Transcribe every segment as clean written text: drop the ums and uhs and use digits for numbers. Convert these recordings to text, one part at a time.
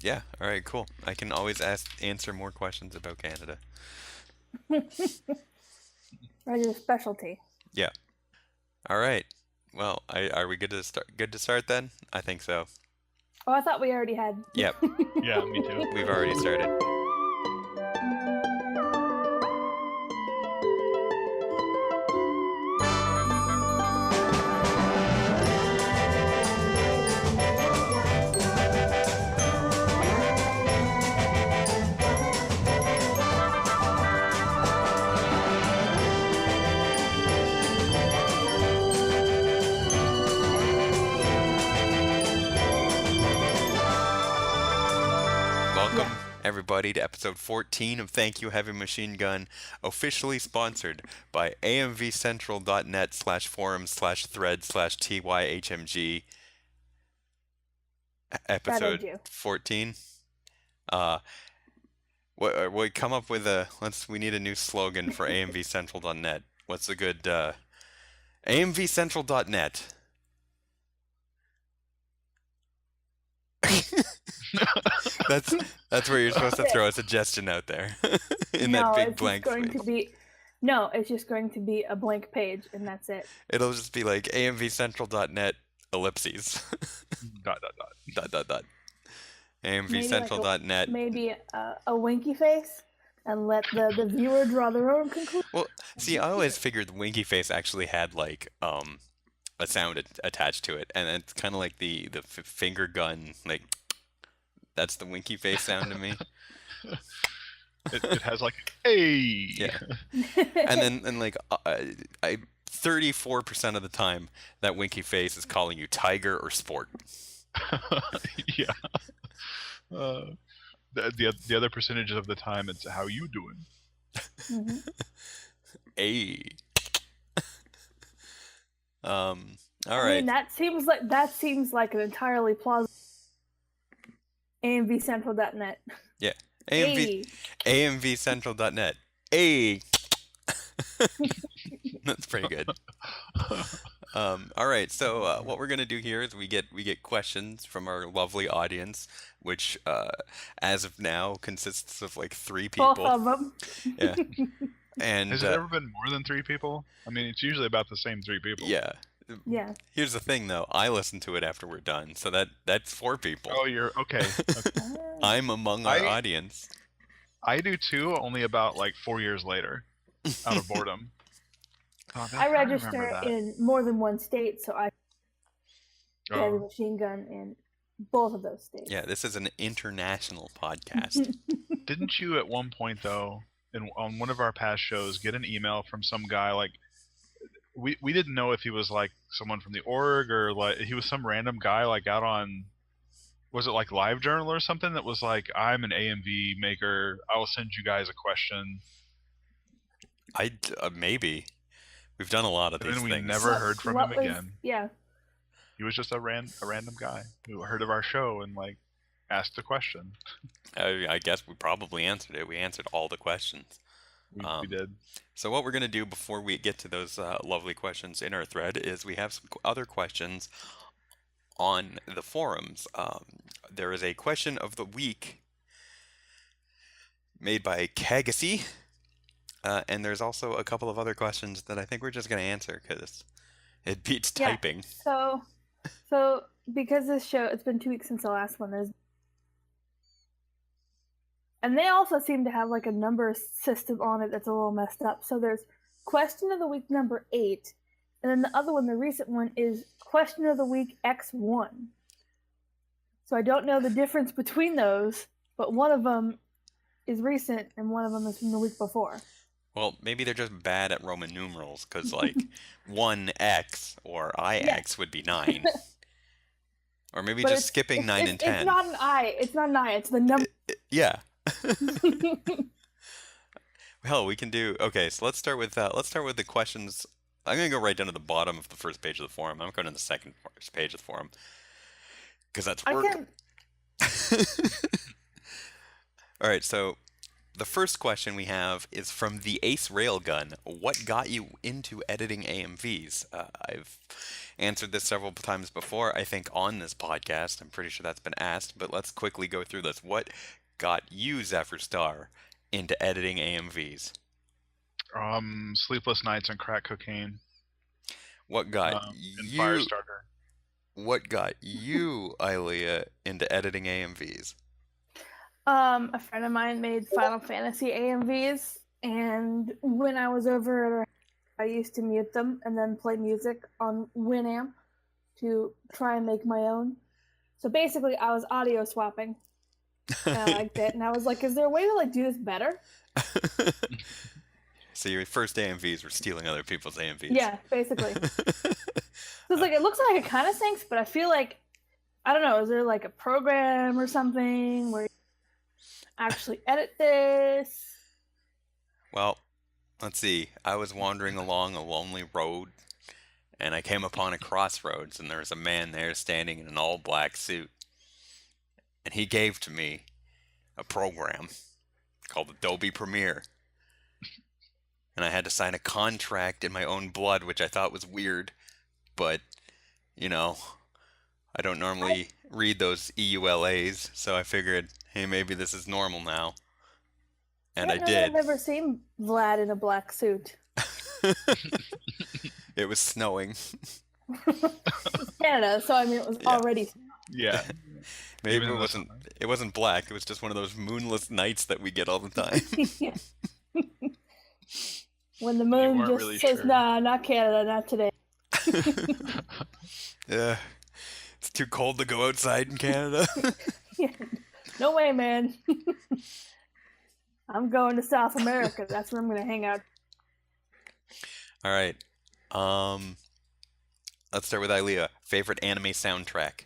Yeah. All right. Cool. I can always answer more questions about Canada. Right, your specialty. Yeah. All right. Well, are we good to start? Good to start then? I think so. Oh, I thought we already had. Yep. Yeah, me too. We've already started. Welcome, Yeah. everybody, to episode 14 of Thank You Heavy Machine Gun, officially sponsored by amvcentral.net/forum/thread/tyhmg. That Episode did you. 14. Uh, we come up with we need a new slogan for amvcentral.net. What's a good, amvcentral.net? That's where you're supposed to throw a suggestion out there in that big blank space. It's just going to be a blank page, and that's it. It'll just be like amvcentral.net ellipses Dot dot dot. dot dot dot amvcentral.net. Maybe a winky face, and let the viewer draw their own conclusion. Well, see, I always figured the winky face actually had like a sound attached to it, and it's kind of like the finger gun, like that's the winky face sound to me. It has like, hey. Yeah. And then like I 34% of the time that winky face is calling you tiger or sport. Yeah. The other percentage of the time, it's how you doing. Mm-hmm. Hey. All I right. mean, that seems like an entirely plausible. amvcentral.net. Yeah. Hey. amvcentral.net. Hey. That's pretty good. All right. So what we're gonna do here is we get questions from our lovely audience, which as of now consists of like 3 people. Both of them. Yeah. And Has it ever been more than 3 people? I mean, it's usually about the same 3 people. yeah. Yeah. Here's the thing, though. I listen to it after we're done, so that's 4 people. Oh, you're okay. I'm among our audience. I do too, only about like 4 years later, out of boredom. I register in more than one state, so I have a Oh. machine gun in both of those states. Yeah, this is an international podcast. Didn't you at one point though, on one of our past shows, get an email from some guy like we didn't know if he was like someone from the org or like he was some random guy like out on, was it like LiveJournal or something, that was like, I'm an AMV maker, I will send you guys a question. Maybe. We've done a lot of these And we things. never heard from him again. Yeah. He was just a random guy who heard of our show and like asked a question. I guess we probably answered it. We answered all the questions. We did. So what we're going to do before we get to those lovely questions in our thread is we have some other questions on the forums. There is a question of the week made by Kagacy, and there's also a couple of other questions that I think we're just going to answer because it beats typing. So because this show, it's been 2 weeks since the last one, and they also seem to have like a number system on it that's a little messed up. So there's question of the week number 8, and then the other one, the recent one, is question of the week X1. So I don't know the difference between those, but one of them is recent and one of them is from the week before. Well, maybe they're just bad at Roman numerals, because like 1x or ix would be 9. Or maybe But just skipping 9 and 10. It's not an I. It's not an I. It's the number. Yeah. Hell, we can do. Okay, so let's start with the questions. I'm gonna go right down to the bottom of the first page of the forum. I'm going to the second page of the forum because that's work. All right, so the first question we have is from the Ace Railgun. What got you into editing AMVs? I've answered this several times before, I think, on this podcast. I'm pretty sure that's been asked, but let's quickly go through this. What got you, Zephyr Star, into editing AMVs? Sleepless nights and crack cocaine. What got And you? Firestarter. What got you, Ilea, into editing AMVs? A friend of mine made Final Fantasy AMVs, and when I was over at her, I used to mute them and then play music on Winamp to try and make my own. So basically, I was audio swapping, and I liked it. And I was like, "Is there a way to like do this better?" So your first AMVs were stealing other people's AMVs. Yeah, basically. So it's like it looks like it kind of stinks, but I feel like I don't know. Is there like a program or something where you actually edit this? Well, let's see. I was wandering along a lonely road, and I came upon a crossroads, and there was a man there standing in an all-black suit. And he gave to me a program called Adobe Premiere. And I had to sign a contract in my own blood, which I thought was weird. But, you know, I don't normally read those EULAs, so I figured, hey, maybe this is normal now. And I did. I've never seen Vlad in a black suit. It was snowing. Canada, so I mean it was already. Yeah. Maybe Even it in the wasn't. summer. It wasn't black. It was just one of those moonless nights that we get all the time. When the moon weren't just really says, sure. "Nah, not Canada, not today." Yeah, it's too cold to go outside in Canada. No way, man. I'm going to South America. That's where I'm going to hang out. All right. Let's start with Ilea. Favorite anime soundtrack?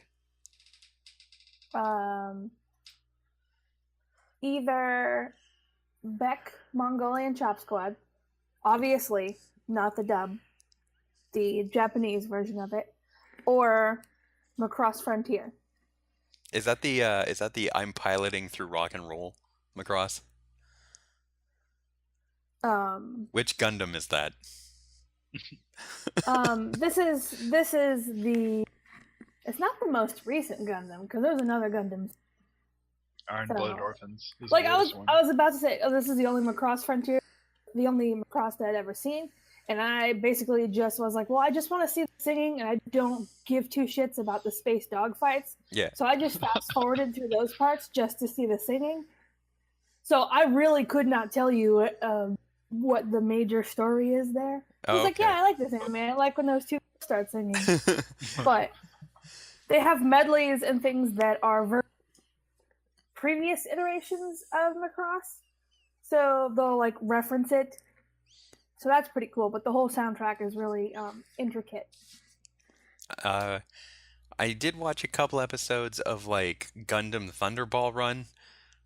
Either Beck Mongolian Chop Squad, obviously not the dub, the Japanese version of it, or Macross Frontier. Is that the I'm piloting through rock and roll, Macross? Which Gundam is that? This is the. It's not the most recent Gundam because there's another Gundam. Iron-Blooded Orphans. Is Like the I latest one. was about to say, oh, this is the only Macross Frontier, the only Macross that I'd ever seen, and I basically just was like, well, I just want to see the singing, and I don't give two shits about the space dogfights. Yeah. So I just fast forwarded through those parts just to see the singing. So I really could not tell you what the major story is there. I was like, okay. yeah, I like this anime. I like when those two start singing. But they have medleys and things that are previous iterations of Macross. So they'll like reference it. So that's pretty cool. But the whole soundtrack is really intricate. I did watch a couple episodes of like Gundam Thunderball Run,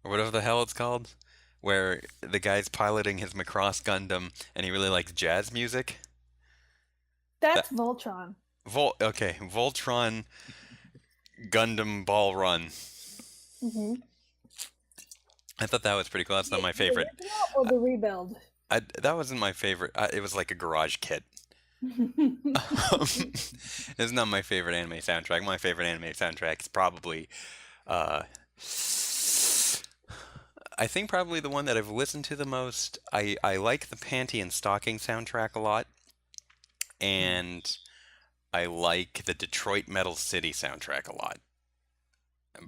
or whatever the hell it's called, where the guy's piloting his Macross Gundam and he really likes jazz music. That's Voltron. Okay, Voltron Gundam Ball Run. Mm-hmm. I thought that was pretty cool. That's not my favorite. The original or the rebuild? That wasn't my favorite. It was like a garage kit. It's not my favorite anime soundtrack. My favorite anime soundtrack is probably, I think probably the one that I've listened to the most. I like the Panty and Stocking soundtrack a lot, and I like the Detroit Metal City soundtrack a lot.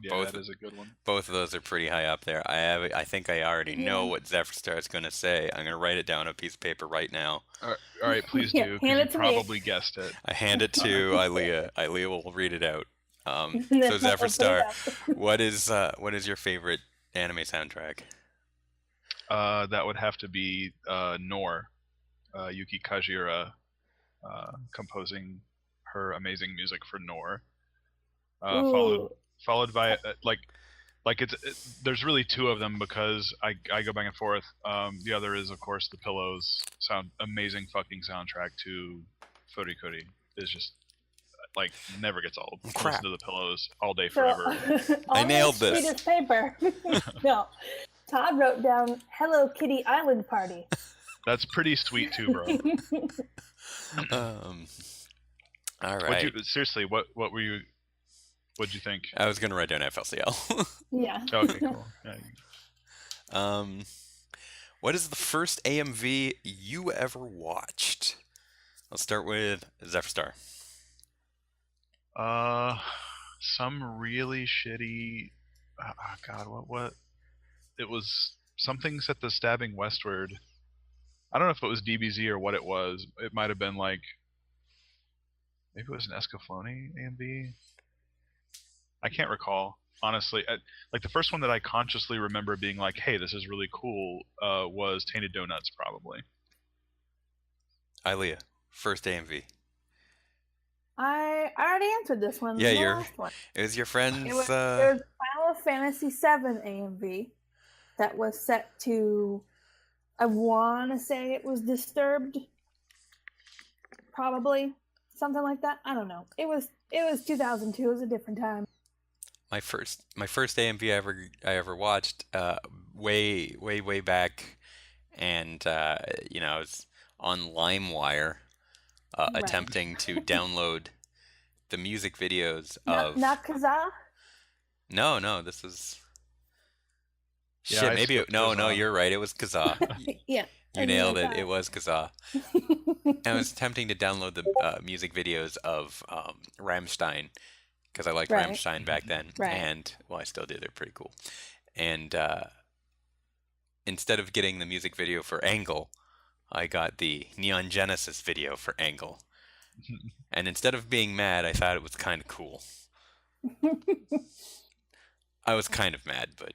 Yeah, that is a good one. Both of those are pretty high up there. I think I already know what Zephyr Star is going to say. I'm going to write it down on a piece of paper right now. All right, please Yeah, do. hand Because it you to me. probably guessed it. I hand it to Ilea. Ilea will read it out. So Zephyr Star, what is your favorite anime soundtrack? That would have to be Nor, Yuki Kajira, composing her amazing music for Nor. Followed by there's really two of them because I go back and forth. The other is of course the Pillows amazing fucking soundtrack to Furikuri is just like never gets old. Crap. Listen to the Pillows all day forever. I nailed this. Sweet as paper. No. Todd wrote down Hello Kitty Island Party. That's pretty sweet too, bro. All right. Seriously, what were you? What'd you think? I was gonna write down FLCL. Yeah. Okay, cool. Yeah. What is the first AMV you ever watched? I'll start with Zephyrstar. Some really shitty. God, what? It was something set the stabbing westward. I don't know if it was DBZ or what it was. It might have been like maybe it was an Escaflowne AMV. I can't recall honestly. Like the first one that I consciously remember being like, "Hey, this is really cool," was Tainted Donuts, probably. Ilea, first AMV. I already answered this one. Yeah, the last one. It was your friend's. It was Final Fantasy VII AMV that was set to. I want to say it was Disturbed. Probably something like that. I don't know. It was 2002. It was a different time. My first AMV I ever watched, way back, and I was on LimeWire, Right. attempting to download the music videos Not of. not Kazaa. No, this was. Yeah, Shit, I maybe skipped no, Kazaa. you're right. It was Kazaa. Yeah. You nailed it. It was Kazaa. I was attempting to download the music videos of Rammstein because I liked Right. Rammstein back then, Right. and well, I still do. They're pretty cool. And instead of getting the music video for Angle, I got the Neon Genesis video for Angle. And instead of being mad, I thought it was kind of cool. I was kind of mad, but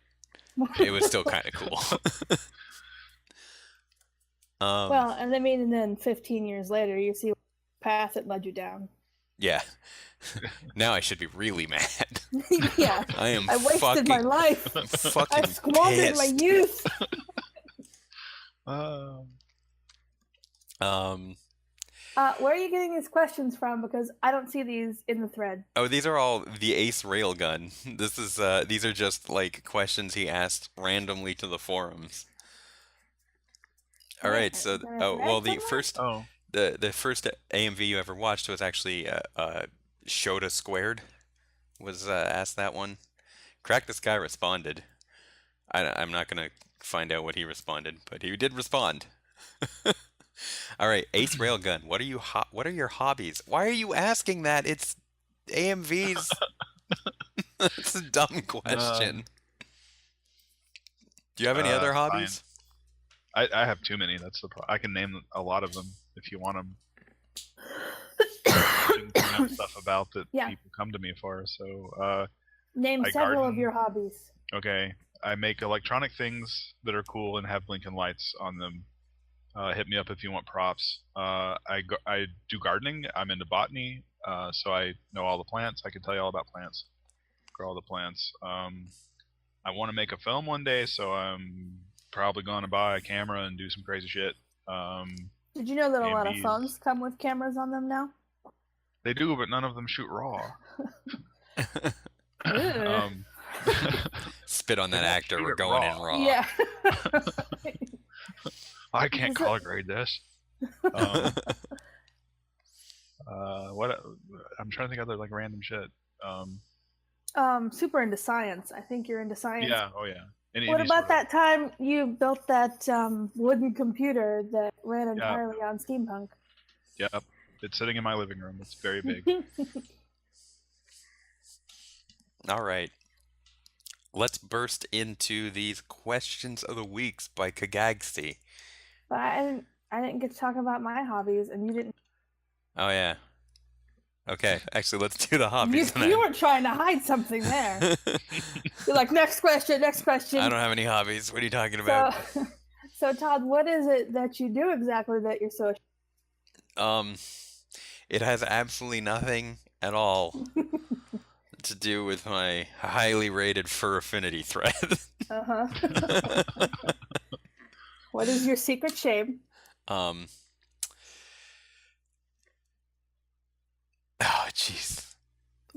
it was still kind of cool. Well, and then 15 years later, you see what path it led you down. Yeah. Now I should be really mad. Yeah. I am I wasted fucking, my life. fucking I squandered my pissed. youth. Where are you getting these questions from? Because I don't see these in the thread. Oh, these are all the Ace Railgun. These are just like questions he asked randomly to the forums. All right, so Is there a thread the somewhere? the first AMV you ever watched was actually Shota Squared was asked that one. Crack This Guy responded. I'm not gonna find out what he responded, but he did respond. All right, Ace Railgun. What are your hobbies? Why are you asking that? It's AMVs. That's a dumb question. Do you have any other hobbies? I have too many. That's the I can name a lot of them if you want them. Stuff about that Yeah. people come to me for. So Name I several of garden. your hobbies. Okay, I make electronic things that are cool and have blinking lights on them. Hit me up if you want props. I do gardening. I'm into botany, so I know all the plants. I can tell you all about plants. Grow all the plants. I want to make a film one day, so I'm probably going to buy a camera and do some crazy shit. Did you know that a lot of AMVs. phones come with cameras on them now? They do, but none of them shoot raw. Ugh. Spit on that They won't actor. shoot We're it going in raw. raw. Yeah. I can't Is it- color grade this. What? I'm trying to think of other like random shit. Super into science. I think you're into science. Yeah. Oh yeah. What about that time you built that wooden computer that ran Yeah. entirely on steampunk? Yep. It's sitting in my living room. It's very big. All right. Let's burst into these questions of the weeks by Kagagsy. But I didn't get to talk about my hobbies, and you didn't. Oh yeah. Okay, actually, let's do the hobbies. You were trying to hide something there. You're like, next question, next question. I don't have any hobbies. What are you talking about? So Todd, what is it that you do exactly that you're so? It has absolutely nothing at all to do with my highly rated fur affinity thread. Uh-huh. What is your secret shame? Oh, jeez.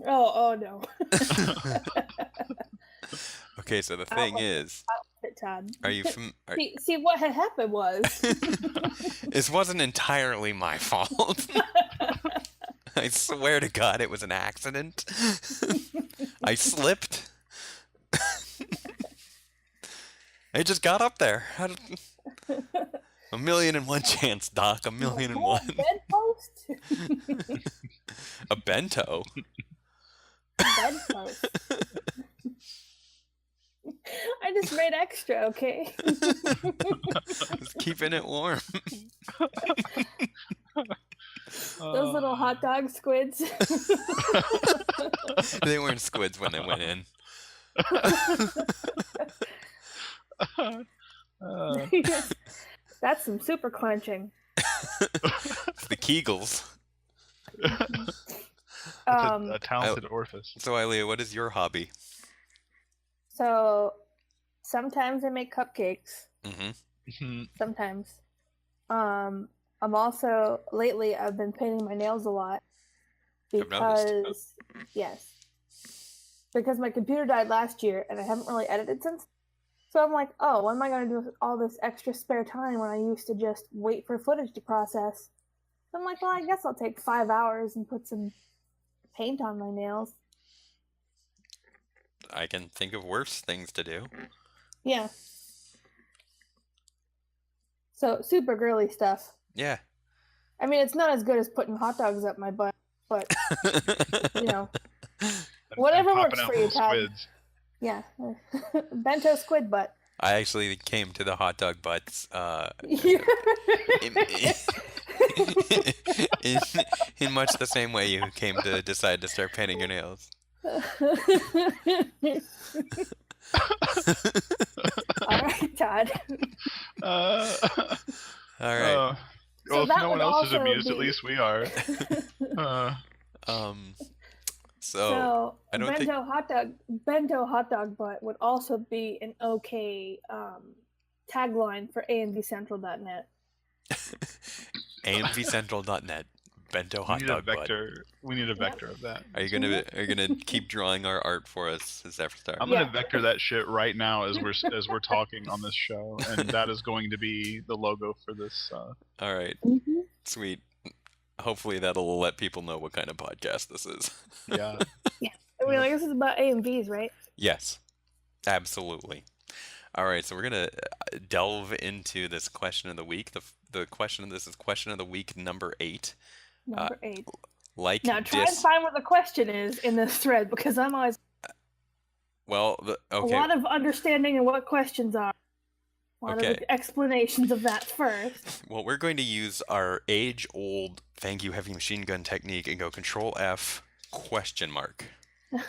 Oh no. Okay, so the thing is, it, Todd. Are you from? See, what had happened was This wasn't entirely my fault. I swear to God, it was an accident. I slipped. I just got up there. A million and one chance, Doc. A million and one. Bedpost. A bento. Bedpost. I just made extra, okay? Just keeping it warm. Those little hot dog squids. They weren't squids when they went in. That's some super clenching. It's the Kegels. A talented orifice. So, Ilea, what is your hobby? So sometimes I make cupcakes. Mm-hmm. Sometimes. I'm also lately I've been painting my nails a lot because because my computer died last year and I haven't really edited since. So I'm like, oh, what am I going to do with all this extra spare time when I used to just wait for footage to process? So I'm like, well, I guess I'll take 5 hours and put some paint on my nails. I can think of worse things to do. Yeah. So super girly stuff. Yeah. I mean, it's not as good as putting hot dogs up my butt, but you know, whatever And works popping out for you, little Todd. squids. Yeah, bento squid butt. I actually came to the hot dog butts in, in much the same way you came to decide to start painting your nails. All right, Todd. Uh, All right. So well, if that no one would else is also amused, at be- least we are. So I don't think bento hot dog butt would also be an okay tagline for amvcentral.net. amvcentral.net bento we hot need a dog butt. vector. We need a vector of that. Are you gonna keep drawing our art for us as Everstar? I'm gonna vector that shit right now as we're talking on this show, and that is going to be the logo for this. All right, Mm-hmm. sweet. Hopefully that'll let people know what kind of podcast this is. Yeah. I mean, I guess it's about AMVs, right? Yes, absolutely. All right, so we're gonna delve into this question of the week. The question of this is question of the week number 8. Number 8. Like Now try and find what the question is in this thread because I'm always okay. a lot of understanding of what questions are. A lot Okay. of explanations of that first. Well, we're going to use our age-old thank you heavy machine gun technique and go Control F question mark.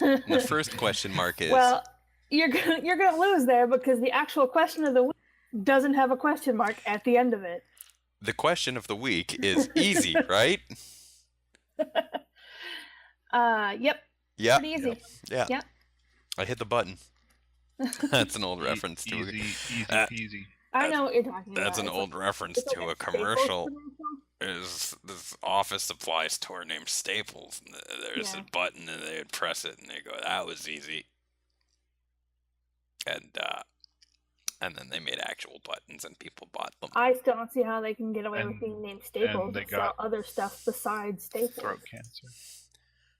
And the first question mark is Well, you're gonna lose there because the actual question of the week doesn't have a question mark at the end of it. the question of the week is easy, right? Yep. Yeah. Pretty easy. Yeah. Yep. I hit the button. That's an old reference to easy Uh, peasy. I know what you're talking about. that's an It's old reference it's to like a Staples commercial. commercial. Is this office supply store named Staples? And there's Yeah. a button, and they would press it, and they go, "That was easy." And then they made actual buttons, and people bought them. I still don't see how they can get away with And- being named Staples they and sell got other stuff besides Staples. Throat cancer.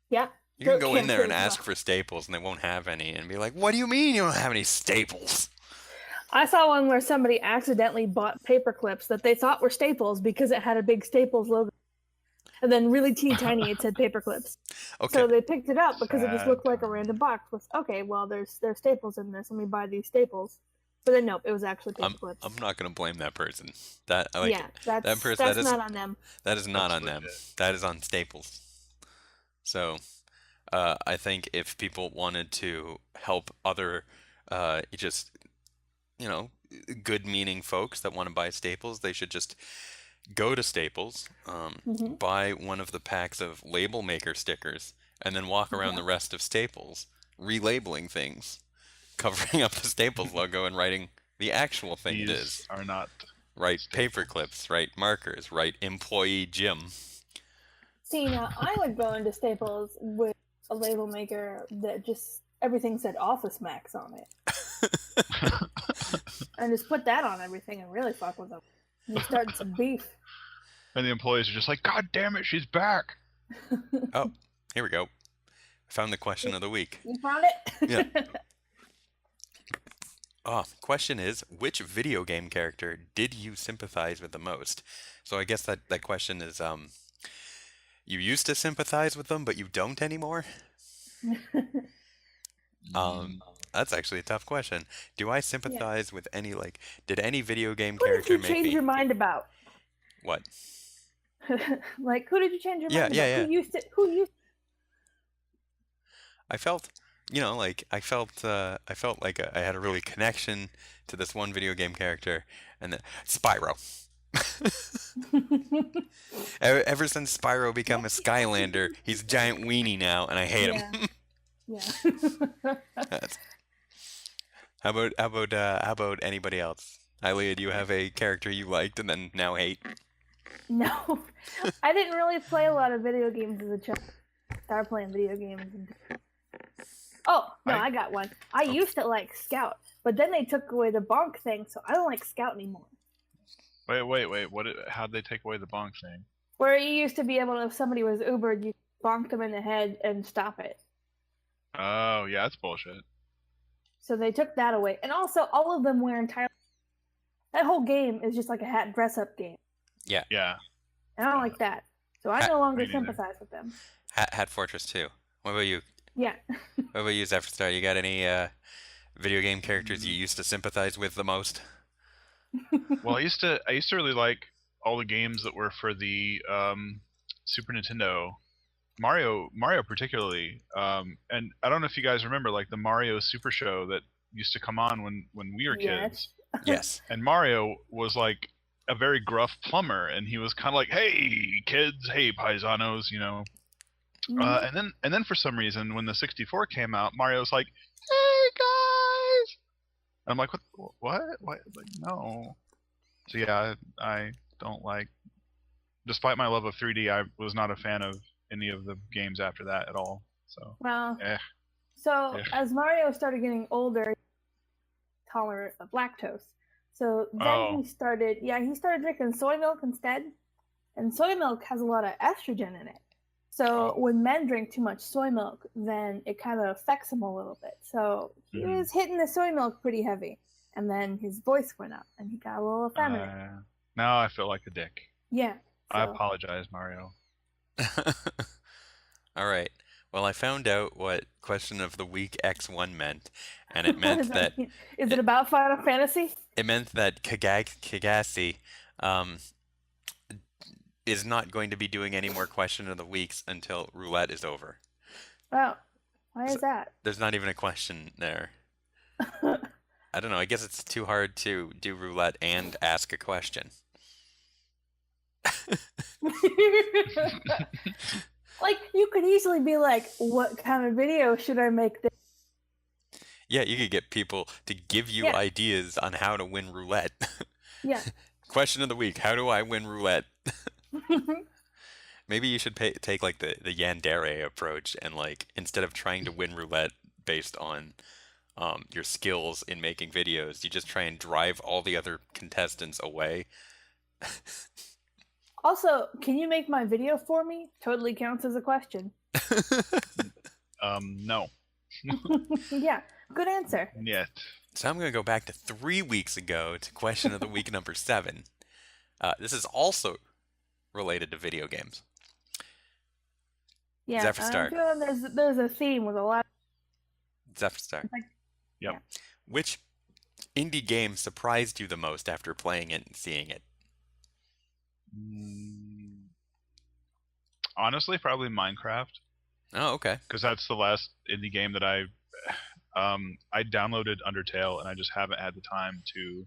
Yeah. You can throat go in there and cancer as ask well. for Staples, and they won't have any, and be like, "What do you mean you don't have any Staples?" I saw one where somebody accidentally bought paper clips that they thought were Staples because it had a big Staples logo. And then really teeny tiny it said paper clips. Okay. So they picked it up because it just Sad looked like a times. random box with okay, well there's Staples in this, let me buy these Staples. But then nope, it was actually paper clips. I'm not gonna blame that person. That yeah, that's that person- that's that is- not on them. that is not That's on them. legit. That is on Staples. So, I think if people wanted to help other, just good-meaning folks that want to buy Staples, they should just go to Staples, Mhm. buy one of the packs of label maker stickers, and then walk around Yeah. the rest of Staples, relabeling things, covering up the Staples logo and writing the actual thing it These is. are not. Right Staples. paper clips, right markers, right employee Jim. See now I would go into Staples with a label maker that just everything said Office Max on it. and just put that on everything and really fuck with them. And you're starting some beef. And the employees are just like, God damn it, she's back. Oh, here we go. Found the question of the week. You found it? Yeah. Question is, which video game character did you sympathize with the most? So I guess that question is, you used to sympathize with them, but you don't anymore? That's actually a tough question. Do I sympathize with any, like, did any video game Who did character you make change me... your mind about? What? Like, who did you change your Yeah, mind about? yeah. Who used I felt, like I felt like I had a really connection to this one video game character, and then Spyro. Ever since Spyro became a Skylander, he's a giant weenie now, and I hate him. Yeah. How about anybody else? Ilea, do you have a character you liked and then now hate? No, I didn't really play a lot of video games as a child. Started playing video games. Oh, no, I got one. I used to like Scout, but then they took away the bonk thing, so I don't like Scout anymore. Wait. How'd they take away the bonk thing? Where you used to be able to, if somebody was Ubered, you bonked them in the head and stop it. Oh, yeah, that's bullshit. So they took that away. And also, all of them wear entirely... That whole game is just like a hat dress-up game. Yeah. And I don't like that. So I no longer sympathize with them. Hat Fortress 2. What about you? Yeah. What about you, Zephyrstar? You got any video game characters you used to sympathize with the most? Well, I used to really like all the games that were for the Super Nintendo. Mario particularly. And I don't know if you guys remember, like, the Mario Super Show that used to come on when we were kids. Yes. And Mario was like a very gruff plumber, and he was kind of like, "Hey kids, hey paisanos," you know. And then for some reason, when the 64 came out, Mario's like, "Hey guys," and I'm like, "What? Like, no." So yeah, I don't like. Despite my love of 3D, I was not a fan of any of the games after that at all. So. Well. So as Mario started getting older, tolerant of lactose. So then he started drinking soy milk instead. And soy milk has a lot of estrogen in it. So when men drink too much soy milk, then it kind of affects him a little bit. So he was hitting the soy milk pretty heavy. And then his voice went up and he got a little effeminate. Now I feel like a dick. Yeah. So. I apologize, Mario. All right. Well, I found out what question of the week X1 meant, and it meant that... Is it about Final Fantasy? It meant that Kagasi is not going to be doing any more question of the weeks until roulette is over. Oh, why is that? There's not even a question there. I don't know. I guess it's too hard to do roulette and ask a question. Like, you could easily be like, what kind of video should I make this? Yeah, you could get people to give you ideas on how to win roulette. Yeah. Question of the week, how do I win roulette? Maybe you should take like the Yandere approach and, like, instead of trying to win roulette based on your skills in making videos, you just try and drive all the other contestants away. Also, can you make my video for me? Totally counts as a question. No. Yeah, good answer. Yet. So I'm going to go back to 3 weeks ago to question of the week number 7. This is also related to video games. Yeah, Zephyrstar. I'm feeling there's a theme with a lot. Zephyrstar. Like, yep. Yeah. Which indie game surprised you the most after playing it and seeing it? Honestly, probably Minecraft. Oh, okay. Because that's the last indie game that I downloaded Undertale, and I just haven't had the time to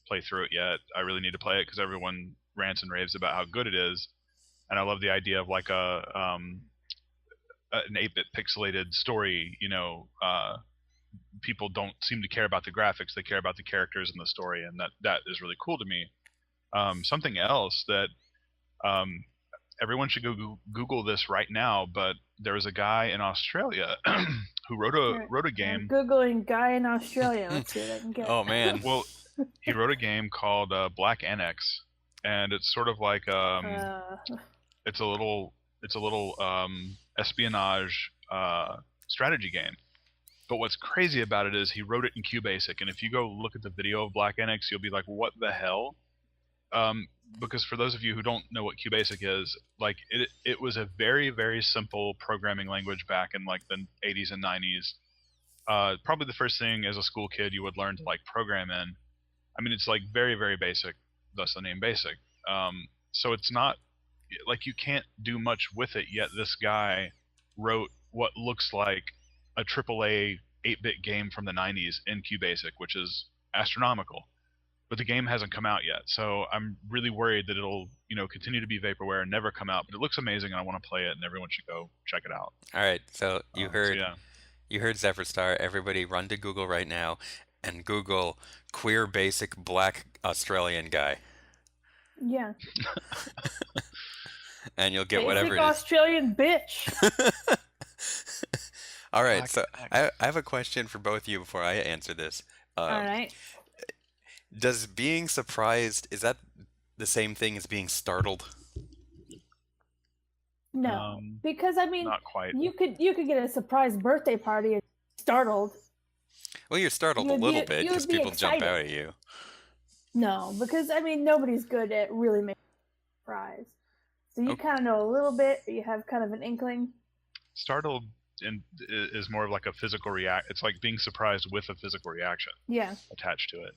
play through it yet. I really need to play it because everyone rants and raves about how good it is, and I love the idea of like an 8-bit pixelated story. You know, people don't seem to care about the graphics; they care about the characters and the story, and that is really cool to me. Something else that everyone should go Google this right now, but there was a guy in Australia who wrote a game. I'm Googling guy in Australia. Let's see what I can get. Oh man. Well, He wrote a game called Black Annex, and it's sort of like it's a little espionage strategy game. But what's crazy about it is he wrote it in QBasic, and if you go look at the video of Black Annex, you'll be like, "What the hell?" Because for those of you who don't know what QBasic is, like it was a very very simple programming language back in like the 80s and 90s. Probably the first thing as a school kid you would learn to like program in. I mean, it's like very very basic, thus the name Basic. So it's not like you can't do much with it yet. This guy wrote what looks like a AAA 8-bit game from the 90s in QBasic, which is astronomical. But the game hasn't come out yet, so I'm really worried that it'll, continue to be vaporware and never come out. But it looks amazing, and I want to play it, and everyone should go check it out. All right, so you heard Yeah. you heard Zephyr Star. Everybody, run to Google right now and Google queer basic black Australian guy, Yeah. and you'll get Basic whatever it is. Australian bitch. All right, Black so Annex. I have a question for both of you before I answer this. All Um, right. does being surprised, is that the same thing as being startled? No, because I mean, Not quite. you could get a surprise birthday party and be startled. Well, you're startled a You'd be- little bit you'd because be people jump excited. out at you. No, because I mean, nobody's good at really making a surprise. So you Okay. kind of know a little bit, or you have kind of an inkling. Startled is more of like a physical react. It's like being surprised with a physical reaction Yeah. attached to it.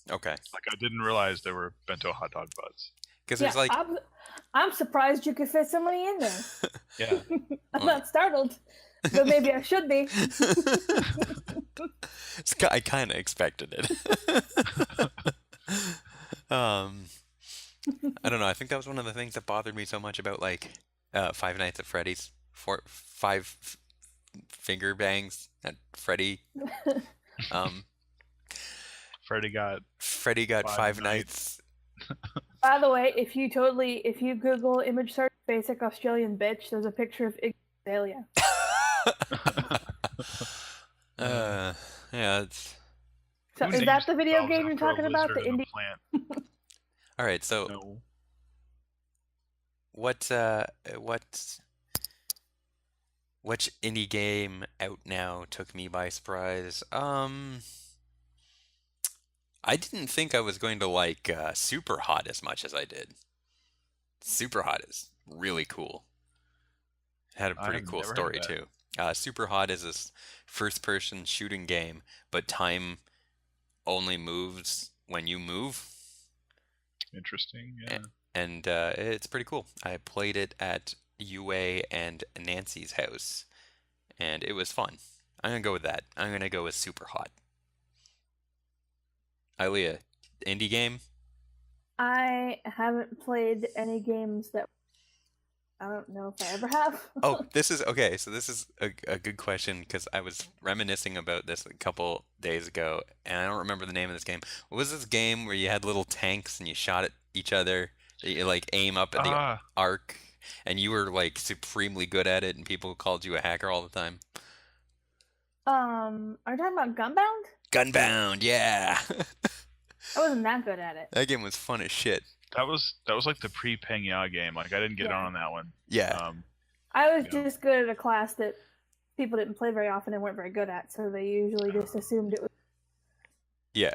Okay, Like I didn't realize there were bento hot dog buds. because Yeah. there's like, I'm surprised you could fit somebody in there. Yeah. I'm not startled, but maybe I should be. I kind of expected it. I don't know. I think that was one of the things that bothered me so much about like Five Nights at Freddy's. Finger bangs at Freddy. Um, Freddy got Freddy got Five five nights. By the way, if you Google image search basic Australian bitch, there's a picture of Azalea. Yeah, it's So Who is names that the video themselves game you're after a talking about? The lizard and a indie? plant? all right. So No. what which indie game out now took me by surprise? I didn't think I was going to like Super Hot as much as I did. Super Hot is really cool. Had a pretty I've cool never heard story of that. too. Super Hot is this first-person shooting game, but time only moves when you move, Interesting. Yeah. and it's pretty cool. I played it at UA and Nancy's house, and it was fun. I'm gonna go with that. I'm gonna go with Super Hot. Ilea, indie game? I haven't played any games that I don't know if I ever have. Oh, this is okay. So this is a good question because I was reminiscing about this a couple days ago, and I don't remember the name of this game. What was this game where you had little tanks and you shot at each other? That you like aim up at the Ah, arc, and you were like supremely good at it, and people called you a hacker all the time. Are you talking about Gunbound? Gunbound, yeah. I wasn't that good at it. That game was fun as shit. that was like the pre-Pengya game. Like I didn't get Yeah. on that one. Yeah. I was Yeah. just good at a class that people didn't play very often and weren't very good at, so they usually just assumed it was. Yeah.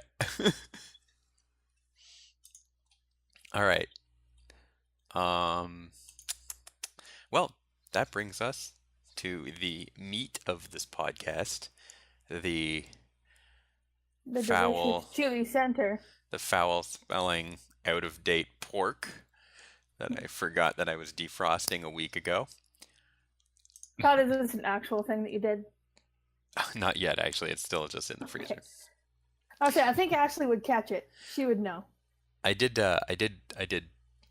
All right. Well, that brings us to the meat of this podcast, the The Foul. delicious chili center. the foul smelling out of date pork that I forgot that I was defrosting a week ago. Todd, is this an actual thing that you did? Not yet, actually. It's still just in the freezer. Okay. Okay, I think Ashley would catch it. She would know. I did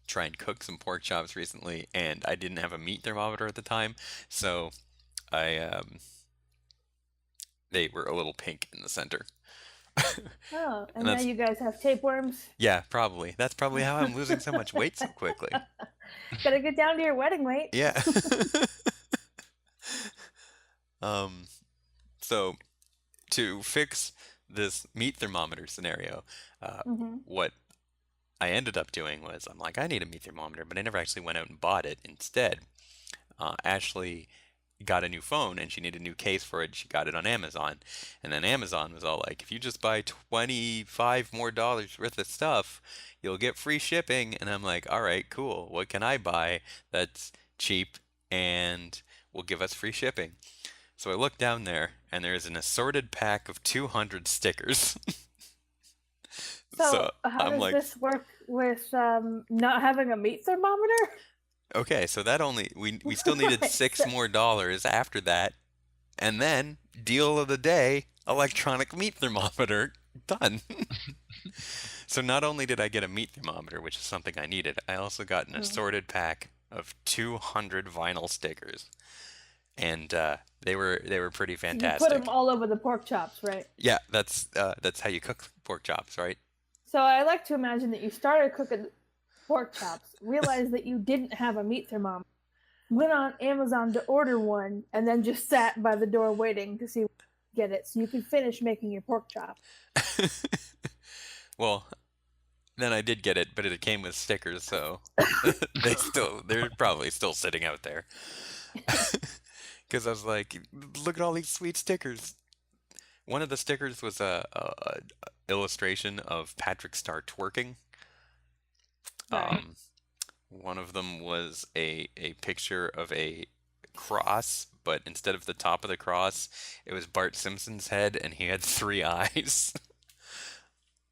try and cook some pork chops recently, and I didn't have a meat thermometer at the time, so they were a little pink in the center. Oh, and And now that's- you guys have tapeworms. Yeah, probably. That's probably how I'm losing so much weight so quickly. Gotta get down to your wedding weight. Yeah. So to fix this meat thermometer scenario, Mm-hmm. what I ended up doing was I'm like, I need a meat thermometer, but I never actually went out and bought it. Instead, Ashley got a new phone and she needed a new case for it. She got it on Amazon. And then Amazon was all like, if you just buy 25 more dollars worth of stuff, you'll get free shipping. And I'm like, all right, cool. What can I buy that's cheap and will give us free shipping? So I look down there and there's an assorted pack of 200 stickers. So So how I'm does like, this work with not having a meat thermometer? okay, so that only we still needed Right, six more dollars after that. And then, deal of the day, electronic meat thermometer. Done. So not only did I get a meat thermometer, which is something I needed, I also got an Mm. assorted pack of 200 vinyl stickers. And they were pretty You put them fantastic. all over the pork chops, right? Yeah, that's how you cook pork chops, right? So I like to imagine that you started cooking pork chops, realized that you didn't have a meat thermometer, went on Amazon to order one, and then just sat by the door waiting to see when you get it so you could finish making your pork chop. Well, then I did get it, but it came with stickers, so they're probably still sitting out there. Because I was like, look at all these sweet stickers. One of the stickers was a illustration of Patrick Star twerking. Right. Um, one of them was a picture of a cross, but instead of the top of the cross, it was Bart Simpson's head, and he had three eyes.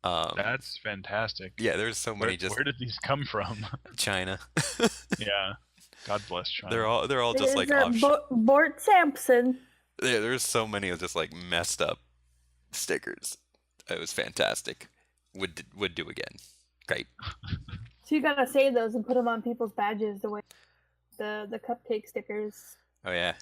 Um, That's fantastic. yeah, there's so Where many just where did these come from? China. Yeah. God bless They're China. all just There's like off. Bort Sampson. There's so many of just like messed up stickers. It was fantastic. Would do again. Great. So you gotta save those and put them on people's badges the way the cupcake stickers. Oh yeah.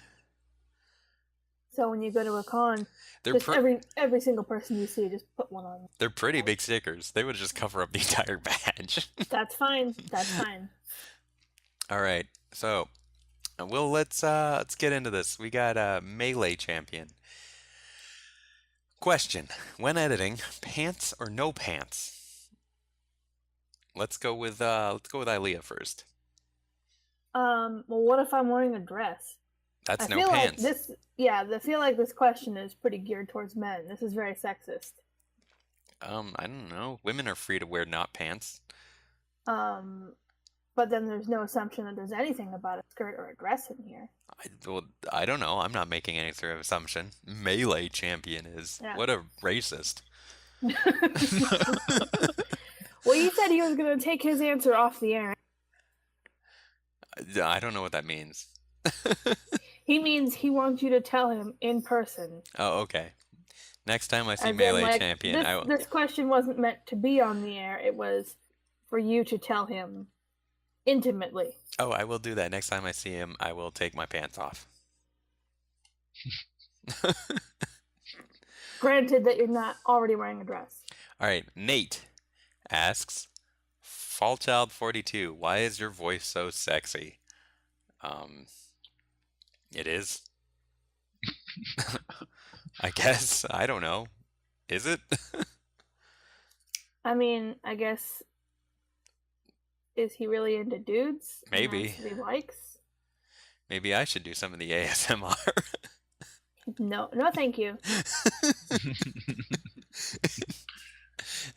So when you go to a con, They're just pr every single person you see, just put one on. they're pretty big stickers. They would just cover up the entire badge. That's fine. That's fine. All right. So, well, let's get into this. We got a melee champion. Question: when editing, pants or no pants? Let's go with Ilea first. Well, what if I'm wearing a dress? That's I no feel like pants. this. Yeah, I feel like this question is pretty geared towards men. This is very sexist. I don't know. Women are free to wear not pants. Um, but then there's no assumption that there's anything about a skirt or a dress in here. Well, I don't know. I'm not making any sort of assumption. Melee champion is. Yeah. What a racist. Well, he said he was gonna take his answer off the air. I don't know what that means. He means he wants you to tell him in person. Oh, okay. Next time I see As in, melee like, champion, this question wasn't meant to be on the air. It was for you to tell him intimately. oh, I will do that. Next time I see him, I will take my pants off. Granted that you're not already wearing a dress. All right, Nate asks, Fallchild42, why is your voice so sexy? Um, it is. I guess. I don't know. Is it? I mean, I guess, is he really into dudes? And Maybe. that's what he likes? Maybe I should do some of the ASMR. No, thank you.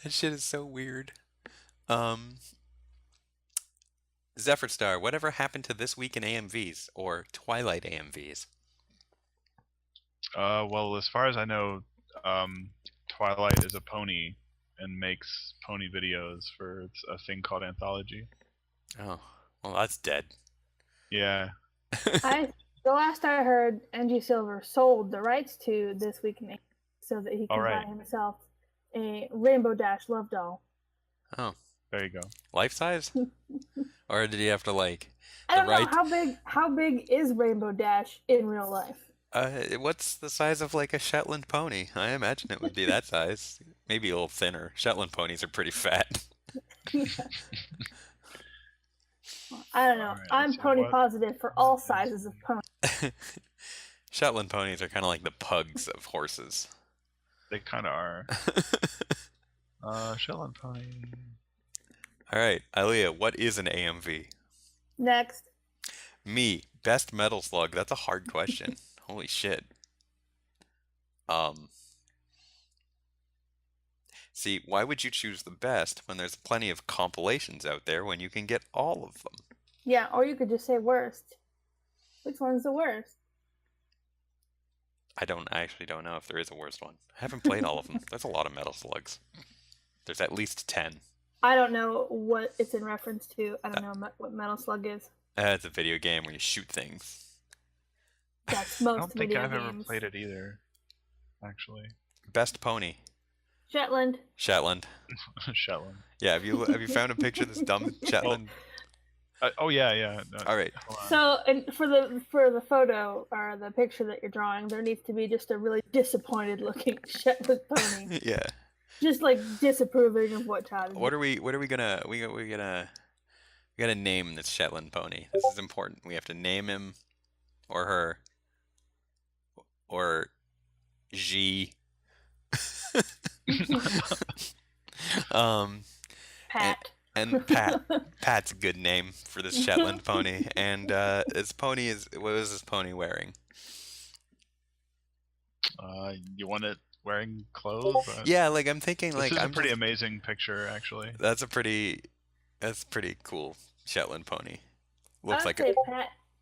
That shit is so weird. Um, Zephyr Star, whatever happened to This Week in AMVs or Twilight AMVs? Well, as far as I know, Twilight is a pony and makes pony videos for a thing called Anthology. Oh, well, that's dead. Yeah. The last I heard, NG Silver sold the rights to This Week in AMV so that he can Alright. buy himself a Rainbow Dash love doll. Oh, There you go. life size? Or did he have to like I the don't right? know how big is Rainbow Dash in real life. What's the size of like a Shetland pony? I imagine it would be that size. Maybe a little thinner. Shetland ponies are pretty fat. I don't know. Alright, I'm let's see, pony what- positive for all sizes of pony. Shetland ponies are kind of like the pugs of horses. They kind of are. Shetland pony. All right, Aaliyah, what is an AMV? Next. Me, best metal slug. That's a hard question. Holy shit. Um, See, why would you choose the best when there's plenty of compilations out there when you can get all of them? Yeah, or you could just say worst. Which one's the worst? I actually don't know if there is a worst one. I haven't played all of them. There's a lot of metal slugs. There's at least 10. I don't know what it's in reference to. I don't know what Metal Slug is. It's a video game where you shoot things. That's I most don't think video I've ever games. played it either. Actually, Best pony. Shetland. Shetland. Shetland. Yeah, have you found a picture of this dumb Shetland? Oh yeah. No, All right. hold on. So, and for the photo or the picture that you're drawing, there needs to be just a really disappointed looking Shetland pony, Yeah. just like disapproving of what Todd is. What are we gonna we gotta name this Shetland pony. This is important. We have to name him or her or G. Pat. And Pat's a good name for this Shetland pony. And what was this pony wearing? You want it wearing clothes? Yeah, like I'm thinking This like is I'm a pretty amazing picture, actually. That's pretty cool Shetland pony. I Looks would like say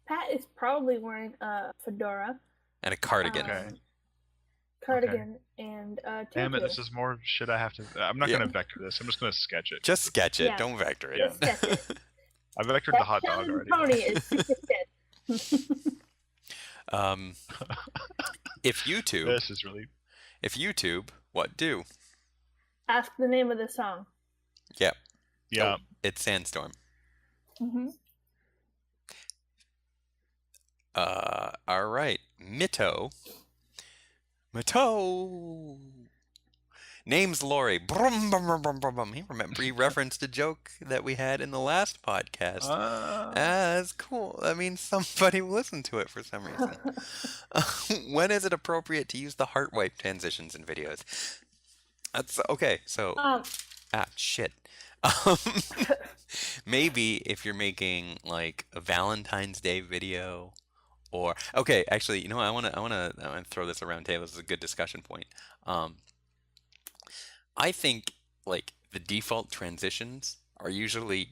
Pat is probably wearing a fedora, and a cardigan. Okay. cardigan, and Damn it! tutu. This is more shit I have to. I'm not Yeah. gonna vector this. I'm just gonna sketch it. Just sketch it. Yeah. Don't vector it. Yeah. Just sketch it. I vectored That the hot dog Shetland already. pony is super fit. If YouTube, This is really. what do? Ask the name of the song. Yeah. Oh, it's Sandstorm. Mm-hmm. All right. Mito. Name's Lori. Brum, brum, brum, brum, brum, brum. He referenced a joke that we had in the last podcast. That's cool. I mean, somebody listened to it for some reason. When is it appropriate to use the heart wipe transitions in videos? That's okay. So, shit. Maybe if you're making like a Valentine's Day video, or okay, actually, you know, I wanna throw this around the table. This is a good discussion point. I think like the default transitions are usually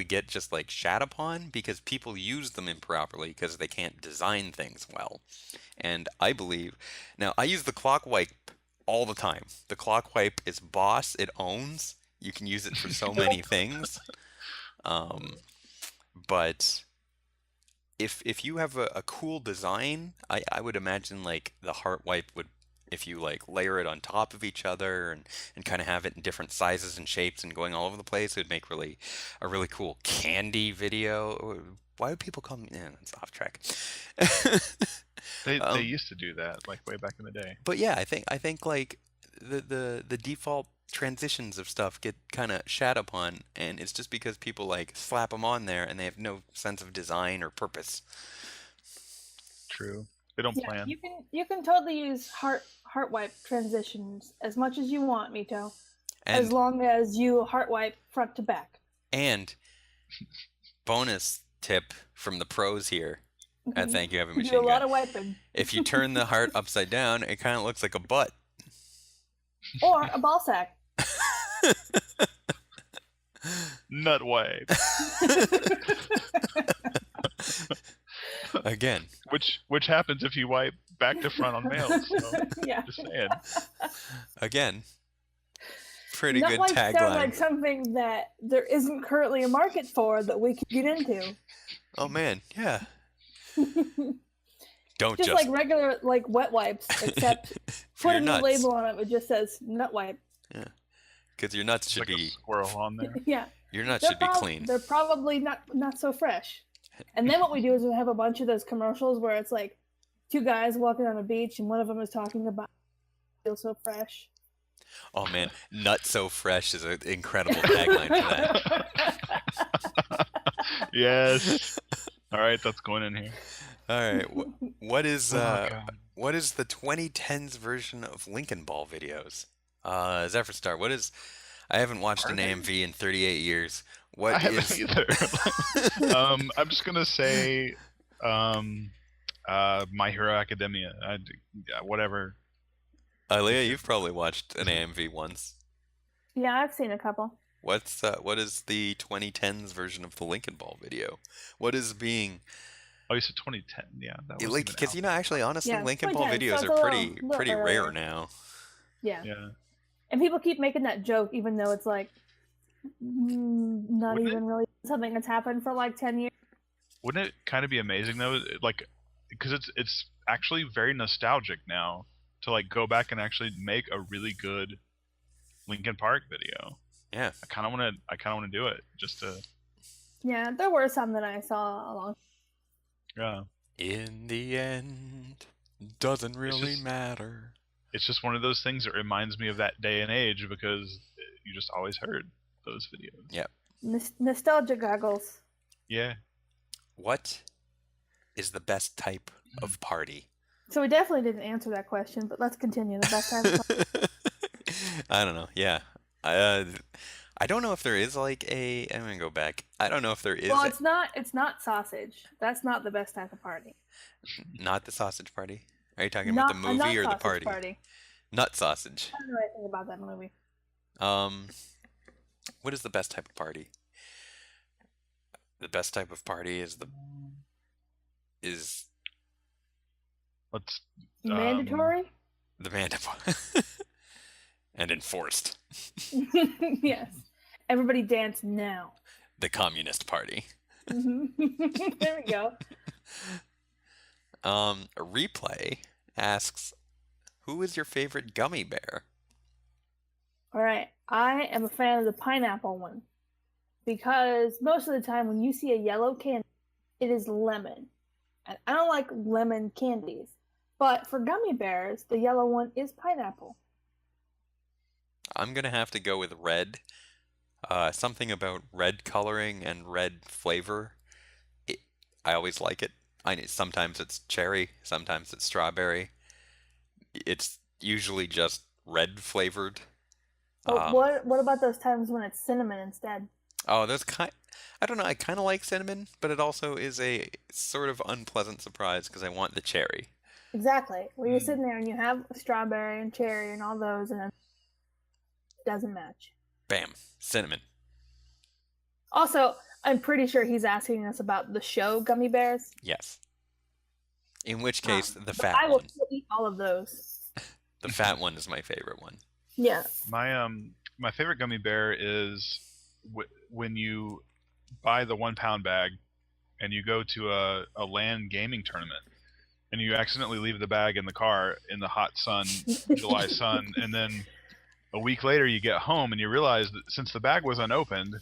get just like shat upon because people use them improperly because they can't design things well. And I believe now I use the clock wipe all the time. The clock wipe is boss, it owns. You can use it for so many things. But if you have a cool design, I would imagine like the heart wipe would, if you like layer it on top of each other and kind of have it in different sizes and shapes and going all over the place, it would make a really cool candy video. Why would people call me? It's off track. They used to do that like way back in the day. But yeah, I think like the default transitions of stuff get kind of shat upon, and it's just because people like slap them on there and they have no sense of design or purpose. True. They don't Yeah, plan. you can totally use heart wipe transitions as much as you want, Mito, as And long as you heart wipe front to back. and bonus tip from the pros here. Mhm. Thank you, Heavy You Machine do a lot Gun. of wiping, If you turn the heart upside down, it kind of looks like a butt. or a ball sack. Nut wipe. Again, Which happens if you wipe back to front on males. So, Yeah. just saying. pretty Nut good wipes sound tagline. like something that there isn't currently a market for that we could get into. Oh man, yeah. Don't Just like regular like wet wipes, except for your putting the nuts, label on it, it just says nut wipe. because your nuts should Like a be squirrel on there. Yeah. your nuts should be clean. They're probably not so fresh. And then what we do is we have a bunch of those commercials where it's like two guys walking on a beach and one of them is talking about feel so fresh. Oh man, nut so fresh is an incredible tagline for that. Yes. All right, that's going in here. All right, what is Oh, God. What is the 2010s version of Lincoln Ball videos? Zephyr Star, what is... I haven't watched Are an they? AMV in 38 years. I What haven't is... either. I'm just gonna say, um, My Hero Academia. Yeah, whatever. Leah, you've probably watched an AMV once. Yeah, I've seen a couple. What is the 2010s version of the Lincoln Ball video? What is being... Oh, you said 2010. Yeah, that wasn't Like, even because out. actually, honestly, Yeah, Lincoln Ball 2010, so videos it's are a little pretty rare earlier. now. Yeah. Yeah. And people keep making that joke, even though it's like not Wouldn't even really something that's happened for like 10 years. Wouldn't it kind of be amazing though, like, because it's actually very nostalgic now to like go back and actually make a really good Linkin Park video. Yeah. I kind of want to do it just to. Yeah, there were some that I saw along. Yeah. In the end, doesn't really just- matter. It's just one of those things that reminds me of that day and age because you just always heard those videos. Yeah. Nostalgia goggles. Yeah. What is the best type of party? So we definitely didn't answer that question, but let's continue. The best time. I don't know. Yeah. I don't know if there is like a... I'm gonna go back. I don't know if there is Well, it's not sausage. That's not the best type of party. not the sausage party. Are you talking about the A movie or the not-sausage party? Nut sausage. I don't know anything about that movie. What is the best type of party? The best type of party is Let's. Mandatory? the mandatory and enforced. Yes. Everybody dance now. The Communist Party. There we go. A replay asks, who is your favorite gummy bear? All right. I am a fan of the pineapple one because most of the time when you see a yellow candy, it is lemon. And I don't like lemon candies. But for gummy bears, the yellow one is pineapple. I'm gonna have to go with red. Something about red coloring and red flavor. I always like it. Sometimes it's cherry, sometimes it's strawberry. It's usually just red flavored. But what about those times when it's cinnamon instead? Oh, I don't know. I kind of like cinnamon, but it also is a sort of unpleasant surprise because I want the cherry. Exactly. Where you're sitting there and you have strawberry and cherry and all those, and it doesn't match. Bam, cinnamon. Also, I'm pretty sure he's asking us about the show Gummy Bears. Yes. In which case, the But fat I will one. still eat all of those. The fat one is my favorite one. Yeah. My favorite gummy bear is when you buy the 1 pound bag and you go to a LAN gaming tournament and you accidentally leave the bag in the car in the hot sun, July sun, and then a week later you get home and you realize that since the bag was unopened,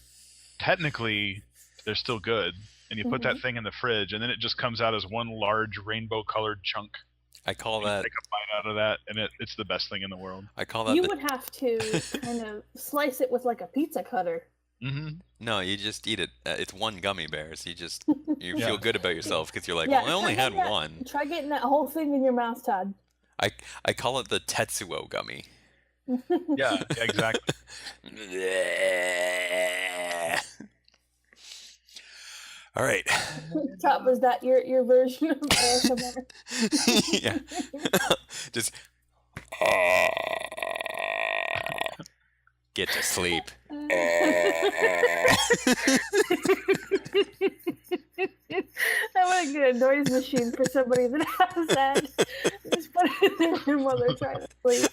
technically they're still good, and you put that thing in the fridge and then it just comes out as one large rainbow colored chunk. I call You that. take a bite out of that and it's the best thing in the world. I call that. You would have to kind of slice it with like a pizza cutter. Mm-hmm. No, you just eat it. It's one gummy bear, so you Yeah. feel good about yourself because you're like, Yeah, well, I only try had getting that- one. Try getting that whole thing in your mouth, Todd. I call it the Tetsuo gummy. Yeah, exactly. All right. Todd, was that your version of ASMR? Yeah. Just get to sleep. I want to get a noise machine for somebody that has that. Just put it in their room while they're trying to sleep.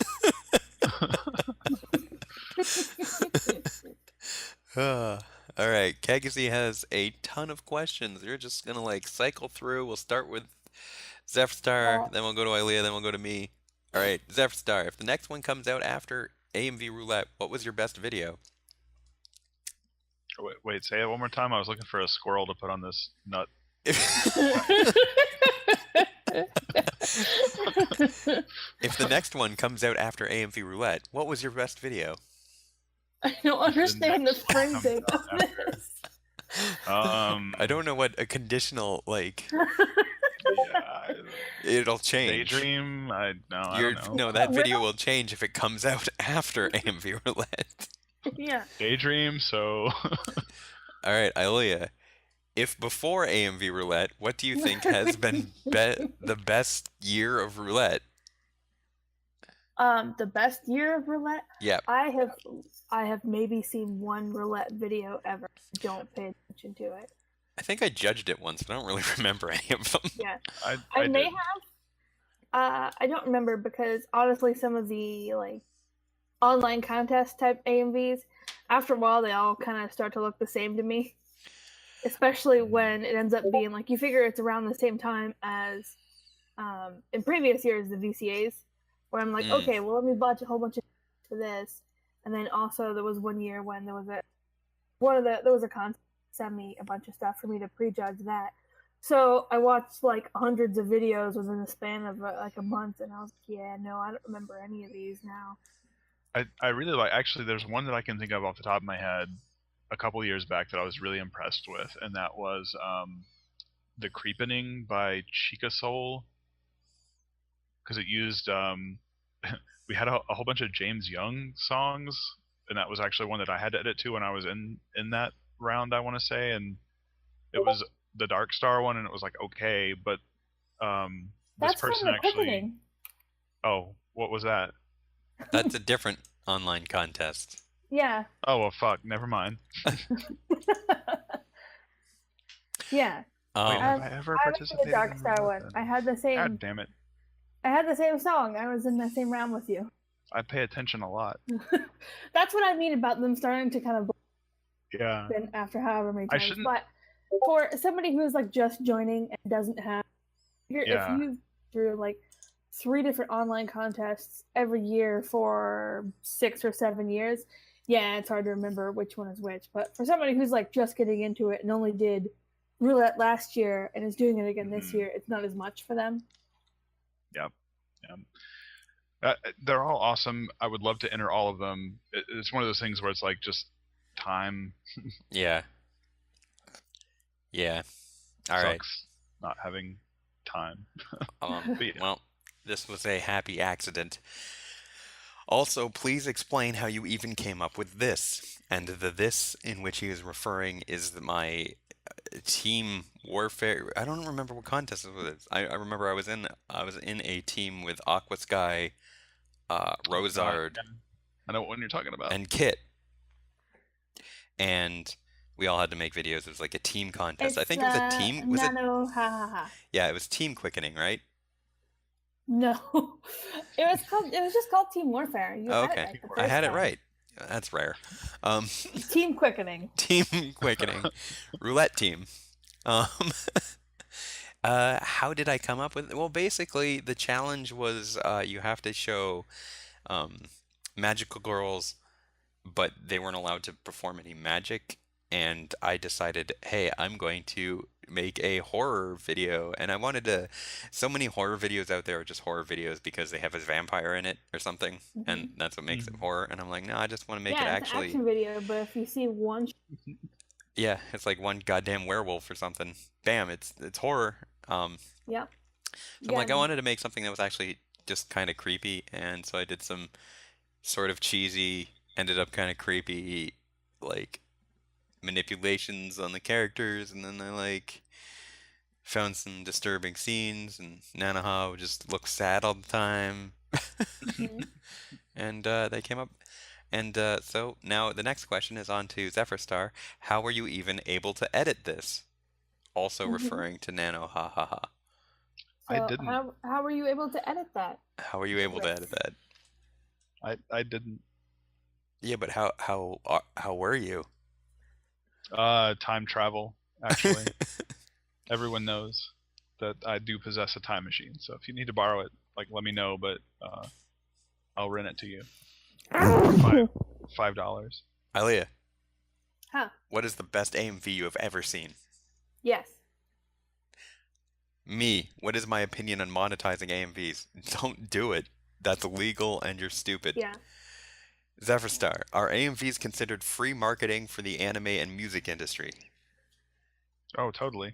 All right, Kagasi has a ton of questions. You're just gonna like cycle through. We'll start with Zephyrstar, then we'll go to Ilea, then we'll go to me. All right, Zephyrstar, if the next one comes out after AMV Roulette, what was your best video? Wait, say it one more time. I was looking for a squirrel to put on this nut. If the next one comes out after AMV Roulette, what was your best video? I don't understand the phrasing of this. I don't know what a conditional like. Yeah, It'll change. Daydream? I don't know. No, that Oh, video really? will change if it comes out after AMV Roulette. Yeah. Daydream. So All right, Ilya. If before AMV Roulette, what do you think has been the best year of roulette? The best year of roulette. Yeah, I have maybe seen one roulette video ever. Don't pay attention to it. I think I judged it once, but I don't really remember any of them. Yeah, I may did. have. I don't remember because honestly, some of the like online contest type AMVs, after a while, they all kind of start to look the same to me. Especially when it ends up being like you figure it's around the same time as in previous years the VCAs, where I'm like, Mm. okay, well let me budget a whole bunch of for this, and then also there was one year when there was a contest sent me a bunch of stuff for me to prejudge that. So I watched like hundreds of videos within the span of like a month, and I was like, yeah, no, I don't remember any of these now. I really like. Actually, there's one that I can think of off the top of my head a couple years back that I was really impressed with, and that was the Creepening by Chica Soul, because it used we had a whole bunch of James Young songs, and that was actually one that I had to edit to when I was in that round, I want to say, and it was the Dark Star one, and it was like okay, but this That's person from the actually. quickening. Oh, what was that? That's a different online contest. Yeah. Oh well, fuck. Never mind. Yeah. Wait, Um, have I ever I was in the participated Dark in Star roulette one. then? I had the same. God damn it! I had the same song. I was in the same round with you. I pay attention a lot. That's what I mean about them starting to kind of Yeah. blend in after however many I times. shouldn't- But for somebody who's like just joining and doesn't have, Yeah. if you through like 3 different online contests every year for 6 or 7 years, yeah, it's hard to remember which one is which. But for somebody who's like just getting into it and only did roulette last year and is doing it again this Mhm. year, it's not as much for them. Yep. They're all awesome. I would love to enter all of them. It's one of those things where it's like just time yeah. Yeah. All right. sucks not having time. But yeah. Well, this was a happy accident. Also, please explain how you even came up with this. And the this in which he is referring is my team warfare. I don't remember what contest it was. I remember I was in a team with Aqua Sky, Rosard, I know what one you're talking about. and Kit. And we all had to make videos. It was like a team contest. I think it was a team. Was it? Nano, ha ha ha. Yeah, it was team quickening, right? No, it was just called Team Warfare. You had it Okay, right the I first had it time. right. That's rare. Um, Team Quickening. team quickening, roulette team. Um, how did I come up with? Well, basically, the challenge was you have to show magical girls, but they weren't allowed to perform any magic. And I decided, hey, I'm going to make a horror video. And I wanted to. So many horror videos out there are just horror videos because they have a vampire in it or something, and that's what makes it horror. And I'm like, no, I just want to make it Yeah, it's an actually. action video, but if you see one, Yeah, it's like one goddamn werewolf or something. Bam, it's horror. yep. So I'm like, I wanted to make something that was actually just kind of creepy, and so I did some sort of cheesy, ended up kind of creepy, like manipulations on the characters, and then I like found some disturbing scenes, and Nanaha would just look sad all the time, Mhm. and they came up. And so now the next question is on to Zephyr Star. How were you even able to edit this? Also Mhm. referring to Nano, ha ha ha. So I didn't. How were you able to edit that? How were you able to edit that? I didn't. Yeah, but how were you? Time travel, actually. Everyone knows that I do possess a time machine, so if you need to borrow it, like let me know, but I'll rent it to you. $5. Aliyah, Huh? what is the best AMV you have ever seen? Yes. Me, what is my opinion on monetizing AMVs? Don't do it. That's illegal and you're stupid. Yeah. Zephyr Star, are AMVs considered free marketing for the anime and music industry? Oh, totally.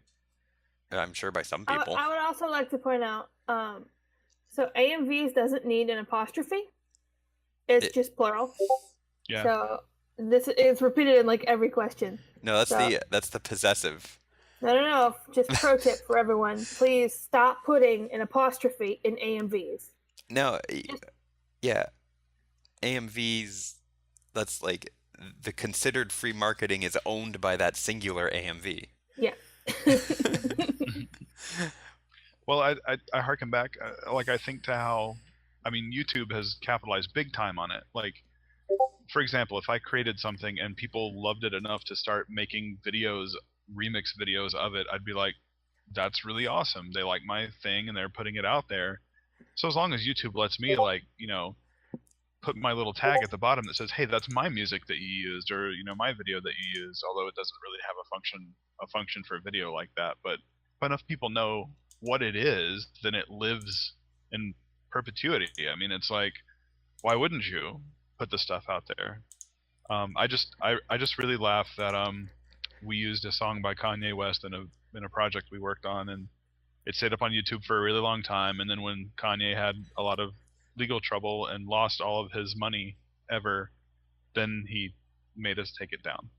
I'm sure by some I, people. I would also like to point out, so AMVs doesn't need an apostrophe. It's It, just plural. Yeah. So this is repeated in like every question. no, So that's the possessive. no. Just pro tip for everyone: please stop putting an apostrophe in AMVs. No, Just, yeah, AMVs. That's like the considered free marketing is owned by that singular AMV. yeah. Well, I harken back, like I think to how, I mean, YouTube has capitalized big time on it. Like, for example, if I created something and people loved it enough to start making videos, remix videos of it, I'd be like, that's really awesome. They like my thing and they're putting it out there. So as long as YouTube lets me, like, put my little tag at the bottom that says, "Hey, that's my music that you used," or my video that you used, although it doesn't really have a function for a video like that. But if enough people know what it is, then it lives in perpetuity. I mean, it's like, why wouldn't you put the stuff out there? I just really laugh that we used a song by Kanye West in a project we worked on, and it stayed up on YouTube for a really long time. And then when Kanye had a lot of legal trouble and lost all of his money ever, then he made us take it down.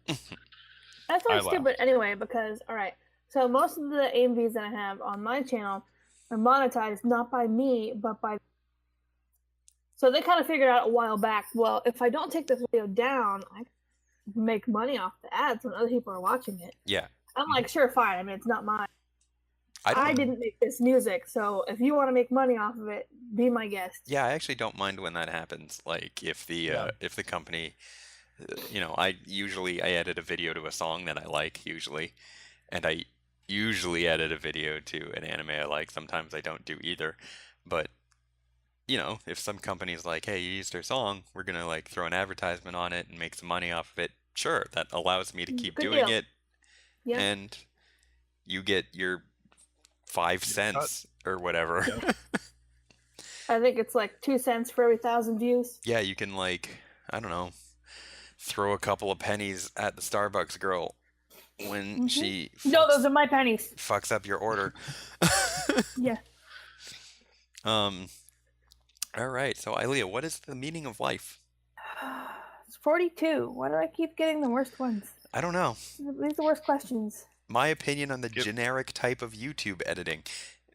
That's I like laugh. stupid anyway, because all right, so most of the AMVs that I have on my channel are monetized not by me but by. So they kind of figured out a while back. Well, if I don't take this video down, I can make money off the ads when other people are watching it. Yeah, I'm like, sure, fine. I mean, it's not mine. I I don't. didn't make this music, so if you want to make money off of it, be my guest. Yeah, I actually don't mind when that happens. Like Yeah. if the company, I edit a video to a song that I like usually, and I usually edit a video to an anime I like. Sometimes I don't do either, but if some company's like, "Hey, you used our song, we're gonna like throw an advertisement on it and make some money off of it," sure, that allows me to keep Good doing deal. it, Yeah. and you get your 5 cents or whatever. Yep. I think it's like 2 cents for every 1,000 views. Yeah, you can like, I don't know, throw a couple of pennies at the Starbucks girl when she No, those are my pennies. fucks up your order. Yeah. All right. So, Ilea, what is the meaning of life? It's 42. Why do I keep getting the worst ones? I don't know. These are the worst questions. My opinion on the Yep. generic type of YouTube editing.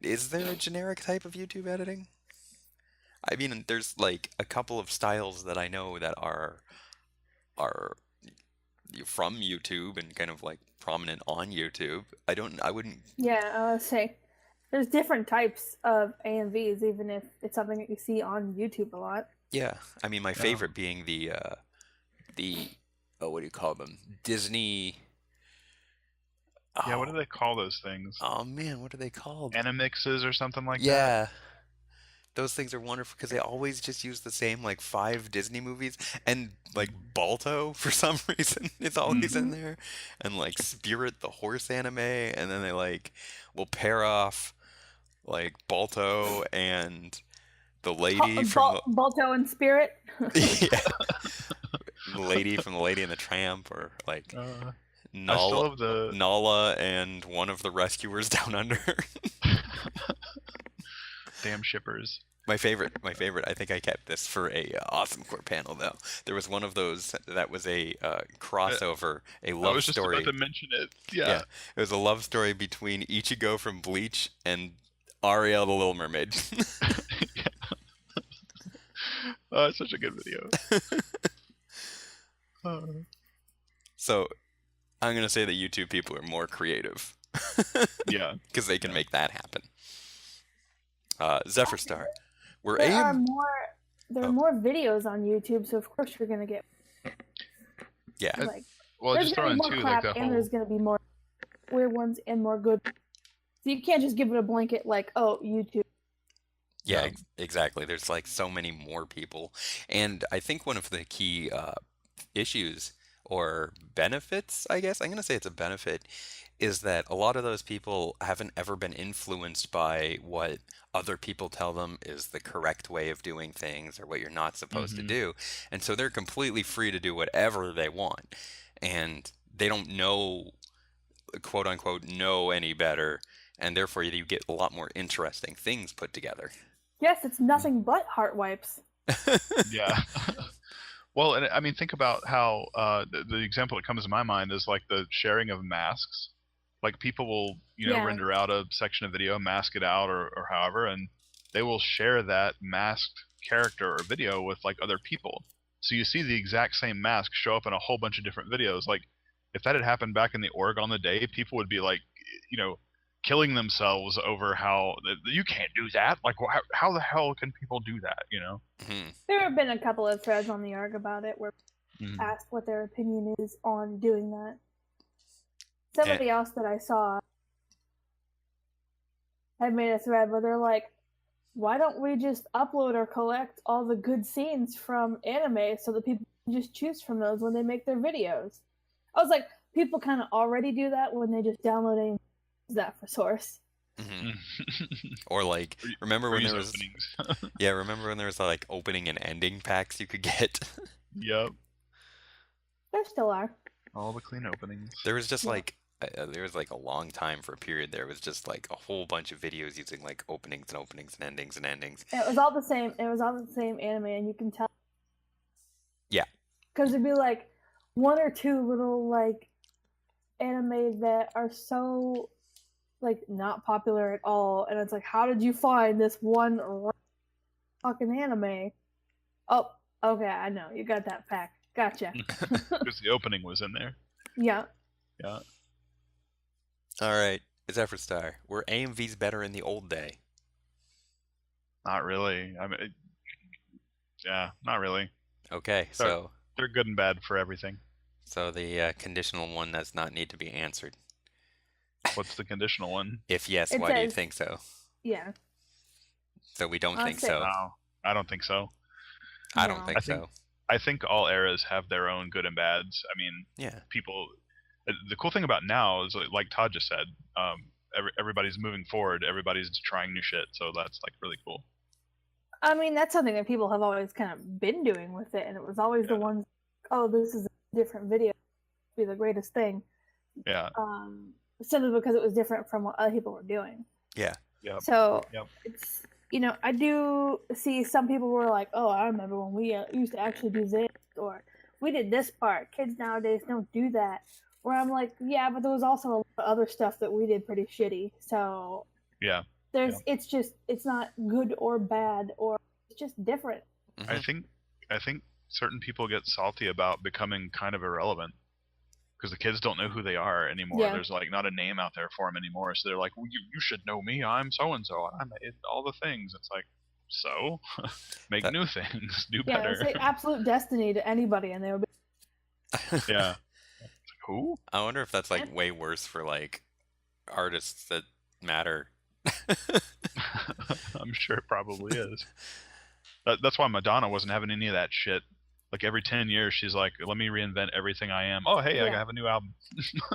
Is there a generic type of YouTube editing? I mean, there's like a couple of styles that I know that are from YouTube and kind of like prominent on YouTube. I wouldn't. Yeah, I was say there's different types of AMVs, even if it's something that you see on YouTube a lot. Yeah, I mean, my Yeah. favorite being the oh, what do you call them? Disney. Yeah, what Oh, do they call those things? oh man, what are they called? Animixes or something like that? Yeah, those things are wonderful because they always just use the same like 5 Disney movies, and like Balto for some reason is always in there, and like Spirit the horse anime, and then they like will pair off like Balto and the lady from Balto and Spirit. yeah, the lady from the Lady and the Tramp, or like I still Nala, have the Nala and one of the rescuers down under. damn shippers. My favorite. I think I kept this for a awesome core panel though. There was one of those that was a crossover, a I love was just story. about to mention it. Yeah, Yeah. it was a love story between Ichigo from Bleach and Ariel the Little Mermaid. Oh, it's such a good video. So I'm gonna say that YouTube people are more creative Yeah. because they can make that happen. Zephyr Star, we're There are aim. more videos on YouTube, so of course you're gonna get Yeah, like Well, there's just throw gonna in be more too, crap like the and whole. there's gonna be more weird ones and more good. So you can't just give it a blanket like, oh, YouTube. yeah, Yeah. exactly. There's like so many more people, and I think one of the key issues or benefits, I guess I'm gonna say it's a benefit, is that a lot of those people haven't ever been influenced by what other people tell them is the correct way of doing things or what you're not supposed to do. And so they're completely free to do whatever they want. And they don't know quote unquote know any better, and therefore you get a lot more interesting things put together. Yes, it's nothing but heart wipes. Yeah. Well, and I mean, think about how the example that comes to my mind is like the sharing of masks. Like people will, Yeah. render out a section of video, mask it out, or however, and they will share that masked character or video with like other people. So you see the exact same mask show up in a whole bunch of different videos. Like if that had happened back in the org on the day, people would be like, killing themselves over how you can't do that. Like how the hell can people do that? Mhm. There have been a couple of threads on the ARG about it where Mhm. asked what their opinion is on doing that. Somebody else that I saw had made a thread where they're like, why don't we just upload or collect all the good scenes from anime so that people can just choose from those when they make their videos? I was like, people kind of already do that when they just download and use that for source. Mhm. Or like, remember when there was openings. yeah, remember when there was like opening and ending packs you could get? Yep. There still are. All the clean openings. There was just Yeah. like there was like a long time for a period there was just like a whole bunch of videos using like openings and openings and endings and endings. It was all the same. It was all the same anime, and you can tell. Yeah. Because it'd be like one or two little like anime that are so like not popular at all, and it's like, how did you find this one fucking anime? Oh, okay, I know you got that pack. Gotcha. Because the opening was in there. Yeah. Yeah. All right, Zephyr Star. Were AMVs better in the old day? Not really. I mean, yeah, not really. Okay, Sorry. so They're good and bad for everything. the conditional one does not need to be answered. What's the conditional one? If yes, It why do you says- think so? Yeah. So we don't I'll think say- so. No, I don't think so. I don't No. think I think- so. I think all eras have their own good and bads. I mean, Yeah. people. The cool thing about now is, like Todd just said, everybody's moving forward. Everybody's trying new shit. So that's like really cool. I mean, that's something that people have always kind of been doing with it, and it was always the Yeah. ones, oh, this is a different video, be the greatest thing. Yeah. Simply because it was different from what other people were doing. Yeah. Yep. So Yep. it's, I do see some people who are like, oh, I remember when we used to actually do this, or we did this part. Kids nowadays don't do that. Where I'm like, yeah, but there was also a lot of other stuff that we did pretty shitty. So Yeah. it's not good or bad, or it's just different. Mhm. I think certain people get salty about becoming kind of irrelevant because the kids don't know who they are anymore. Yeah. There's like not a name out there for them anymore. So they're like, well, you should know me. I'm so and so. I made all the things. It's like, so make That- new things. Do Yeah, better. say absolute destiny to anybody, and they would be. Yeah. Who? I wonder if that's like way worse for like artists that matter. I'm sure it probably is. That's why Madonna wasn't having any of that shit. Like every 10 years, she's like, let me reinvent everything I am. Oh, hey, I Yeah. have a new album.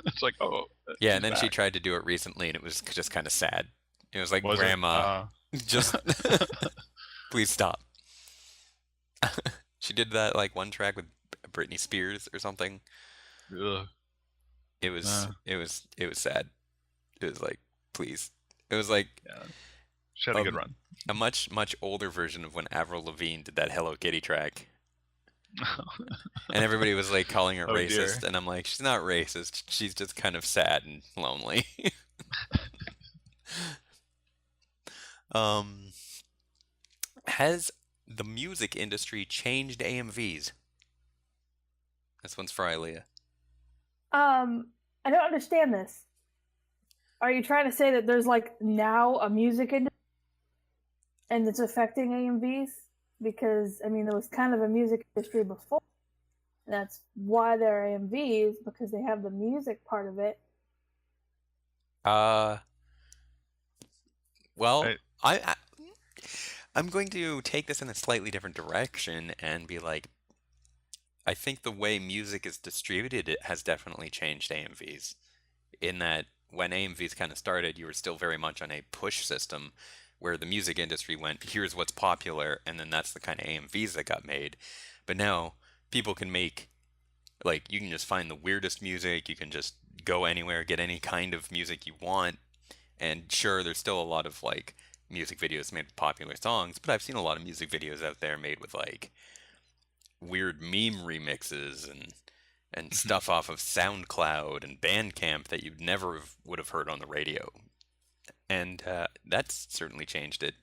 It's like, oh. Yeah, she's and then she back. tried to do it recently, and it was just kind of sad. It was like, Was it? Grandma, just please stop. She did that like one track with Britney Spears or something. Ugh. It was Uh. it was sad. It was like, please. It was like Yeah. She had a good run. a much older version of when Avril Lavigne did that Hello Kitty track, and everybody was like calling her Oh, racist, dear. and I'm like, she's not racist. She's just kind of sad and lonely. Has the music industry changed AMVs? This one's for Ilea. I don't understand this. Are you trying to say that there's like now a music industry and it's affecting AMVs? Because I mean, there was kind of a music industry before. And that's why they're AMVs, because they have the music part of it. Well, Right. I'm going to take this in a slightly different direction and be like, I think the way music is distributed, it has definitely changed AMVs. In that, when AMVs kind of started, you were still very much on a push system, where the music industry went, here's what's popular, and then that's the kind of AMVs that got made. But now, people can make Like you can just find the weirdest music, you can just go anywhere, get any kind of music you want. And sure, there's still a lot of like music videos made with popular songs, but I've seen a lot of music videos out there made with like weird meme remixes and Mhm. stuff off of SoundCloud and Bandcamp that you never would have heard on the radio. And that's certainly changed it.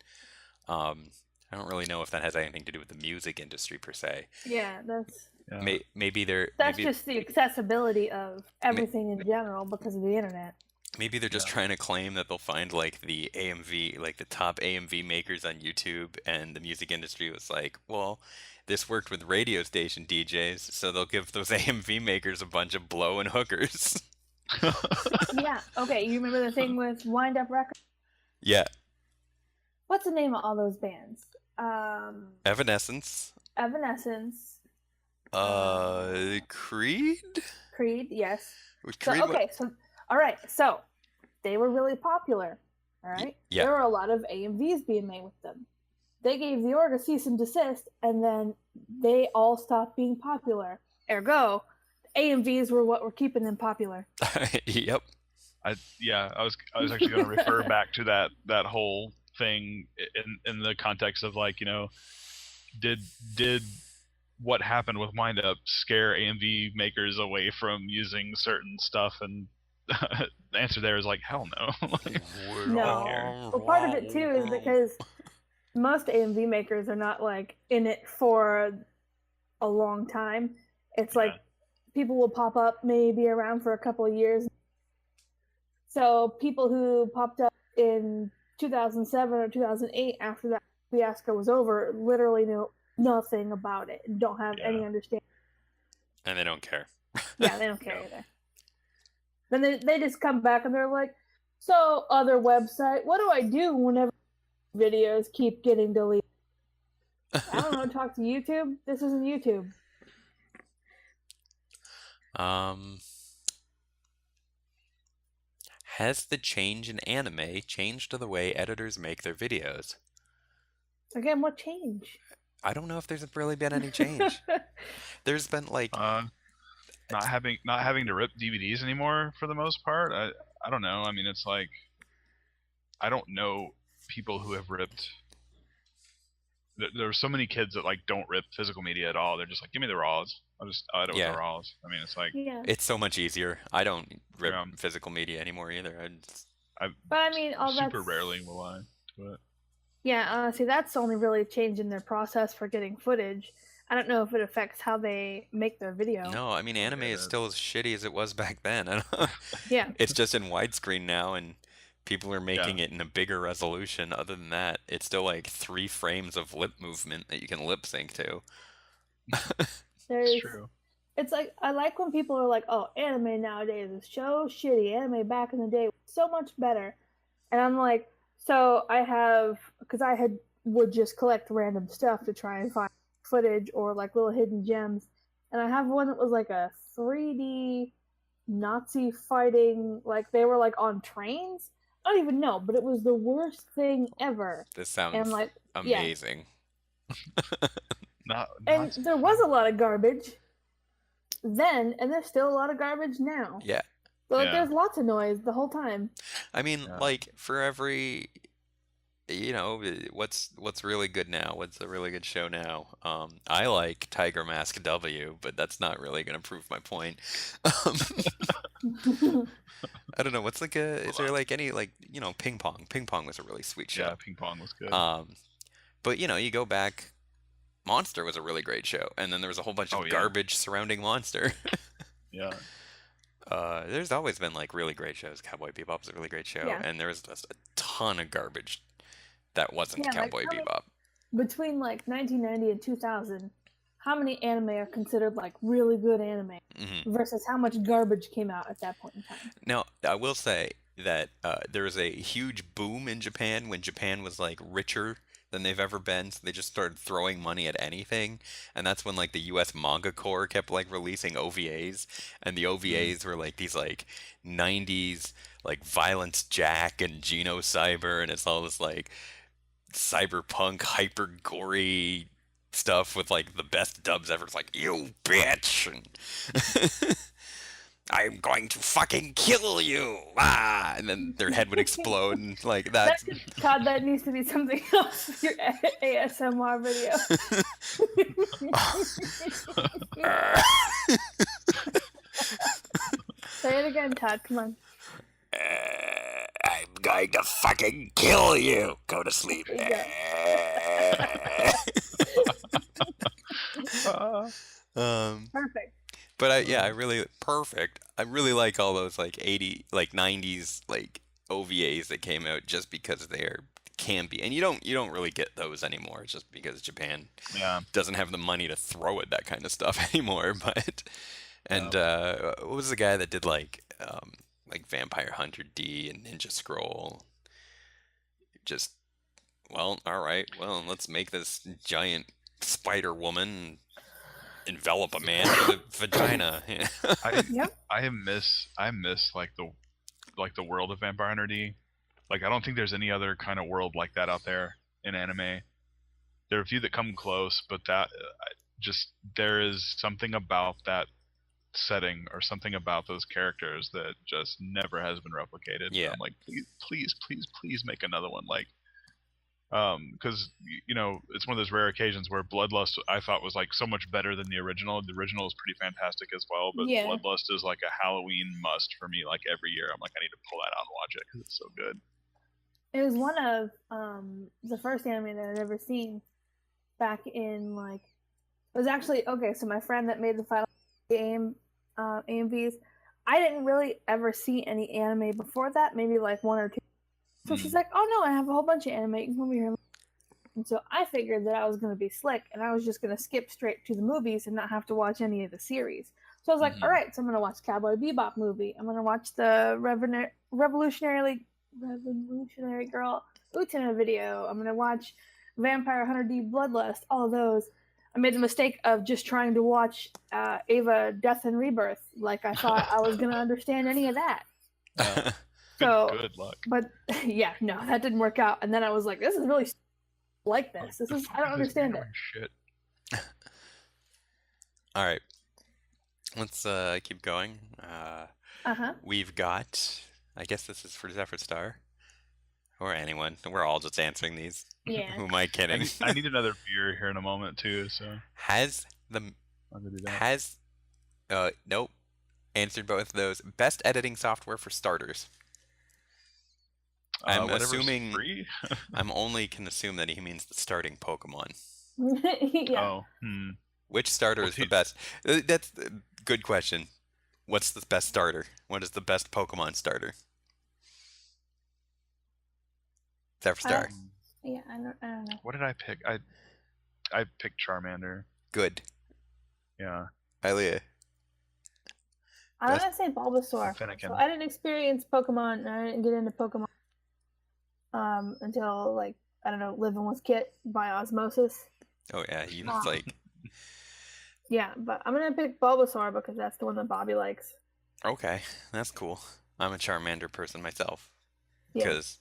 Um, I don't really know if that has anything to do with the music industry per se. Yeah, that's Yeah. Maybe they're that's just the accessibility of may- everything in general because of the internet. maybe they're just Yeah. trying to claim that they'll find like the AMV, like the top AMV makers on YouTube, and the music industry was like, well, this worked with radio station DJs, so they'll give those AMV makers a bunch of blow and hookers. Yeah. Okay. You remember the thing with Wind Up Records? Yeah, What's the name of all those bands? Evanescence, Evanescence, Creed. Creed. Yes. Was So Creed? okay. So all right. So they were really popular. All right. Yeah. There were a lot of AMVs being made with them. They gave the order cease and desist, and then they all stopped being popular. Ergo, AMVs were what were keeping them popular. Yep. I was actually going to refer back to that whole thing in the context of like, did what happened with Wind Up scare AMV makers away from using certain stuff? And the answer there is like, hell no. Like, No. Well, part of it too is because most AMV makers are not like in it for a long time. It's like people will pop up, maybe around for a couple of years. So people who popped up in 2007 or 2008 after that fiasco was over literally know nothing about it and don't have any understanding. And they don't care. Yeah, they don't care either. Then they just come back and they're like, so other website, what do I do whenever videos keep getting deleted? I don't know, talk to YouTube? This isn't YouTube. Has the change in anime changed the way editors make their videos? Again, what change? I don't know if there's really been any change. There's been like not having to rip DVDs anymore for the most part. I don't know. I mean, it's like I don't know people who have ripped. There are so many kids that like don't rip physical media at all. They're just like, give me the raws. I don't Yeah. the raws. I mean, it's like it's so much easier. I don't rip Yeah. physical media anymore either. But I mean, all that super rarely will I do it. Yeah, see, that's only really changing their process for getting footage. I don't know if it affects how they make their video. No, I mean anime is still as shitty as it was back then. Yeah. It's just in widescreen now, and people are making it in a bigger resolution. Other than that, it's still like 3 frames of lip movement that you can lip sync to. It's true. It's like, I like when people are like, oh, anime nowadays is so shitty. Anime back in the day was so much better. And I'm like, so because I would just collect random stuff to try and find footage or like little hidden gems. And I have one that was like a 3D Nazi fighting, like they were like on trains. I don't even know, but it was the worst thing ever. This sounds and like, amazing. And there was a lot of garbage then, and there's still a lot of garbage now. Yeah. So like, there's lots of noise the whole time. I mean, like for every, what's really good now? What's a really good show now? I like Tiger Mask W, but that's not really going to prove my point. I don't know. What's like is there like any like Ping Pong? Ping Pong was a really sweet show. Yeah, Ping Pong was good. But you go back. Monster was a really great show, and then there was a whole bunch of garbage surrounding Monster. Yeah. There's always been like really great shows. Cowboy Bebop was a really great show, and there was just a ton of garbage that wasn't Cowboy Bebop. Between like 1990 and 2000, how many anime are considered like really good anime versus how much garbage came out at that point in time? Now, I will say that there was a huge boom in Japan when Japan was like richer than they've ever been, so they just started throwing money at anything, and that's when like the US Manga Corps kept like releasing OVAs, and the OVAs were like these like 90s like Violence Jack and Geno Cyber, and it's all this like cyberpunk hyper gory stuff with like the best dubs ever. It's like, you bitch, and I'm going to fucking kill you, ah, and then their head would explode, and like that's. Todd, that needs to be something else for your ASMR video. Say it again, Todd. Come on. I'm going to fucking kill you. Go to sleep. Perfect. But I really perfect. I really like all those like 90s like OVAs that came out just because they're campy, and you don't really get those anymore just because Japan Yeah. doesn't have the money to throw at that kind of stuff anymore. But and what was the guy that did like Vampire Hunter D and Ninja Scroll? Just well, all right. Well, let's make this giant spider woman envelop a man with a vagina. Yep. I miss like the world of Vampire Hunter D. Like I don't think there's any other kind of world like that out there in anime. There are a few that come close, but that just there is something about that setting or something about those characters that just never has been replicated. Yeah. I'm like, please make another one. Like, because it's one of those rare occasions where Bloodlust I thought was like so much better than the original. The original is pretty fantastic as well, but Yeah. Bloodlust is like a Halloween must for me. Like every year, I'm like, I need to pull that out and watch it because it's so good. It was one of the first anime that I'd ever seen back in like it was actually okay, so my friend that made the Final game AMVs, I didn't really ever see any anime before that, maybe like one or two. So she's like, oh no, I have a whole bunch of anime, you can come over here. And so I figured that I was going to be slick and I was just going to skip straight to the movies and not have to watch any of the series. So I was like, all right, so I'm going to watch Cowboy Bebop movie. I'm going to watch the Revolutionary Girl Utena video. I'm going to watch Vampire Hunter D Bloodlust, all of those. I made the mistake of just trying to watch Ava Death and Rebirth like I thought I was going to understand any of that. So good luck. But yeah, no, that didn't work out. And then I was like, this is really like this. This is I don't understand it. Shit. All right, let's keep going. We've got. I guess this is for Zephyr Star, or anyone. We're all just answering these. Yeah. Who am I kidding? I need another beer here in a moment too. So nope. Answered both of those. Best editing software for starters. I'm assuming. Free? I'm only can assume that he means the starting Pokemon. Yeah. Oh. Which starter is the best? That's a good question. What's the best starter? What is the best Pokemon starter? Zephyr Star. Yeah, I don't know. What did I pick? I picked Charmander. Good. Yeah. Ilea. I'm gonna say Bulbasaur. So I didn't experience Pokemon, and I didn't get into Pokemon until like I don't know, living with Kit by osmosis. Oh yeah, he was like. Yeah, but I'm gonna pick Bulbasaur because that's the one that Bobby likes. Okay, that's cool. I'm a Charmander person myself because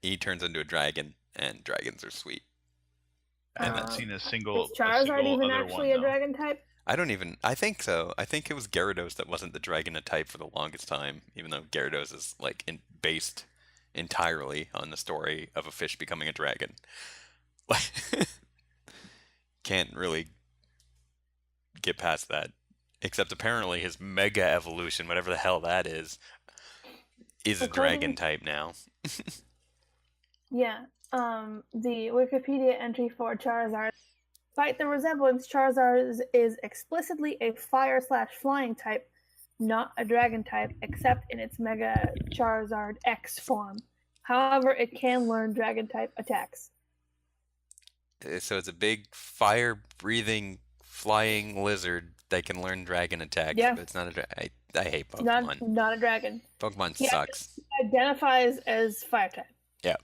he turns into a dragon, and dragons are sweet. I haven't seen a single. Is Charizard even actually a dragon type? I think so. I think it was Gyarados that wasn't the dragon type for the longest time, even though Gyarados is like based entirely on the story of a fish becoming a dragon. Can't really get past that. Except apparently his mega evolution, whatever the hell that is a dragon type now. Yeah. The Wikipedia entry for Charizard. Despite the resemblance, Charizard is explicitly a fire/flying type, not a dragon type, except in its Mega Charizard X form. However, it can learn dragon type attacks. So it's a big fire-breathing, flying lizard that can learn dragon attacks. Yeah. But it's not a dragon. I hate Pokemon. Not a dragon. Pokemon sucks. It identifies as fire type. Yeah.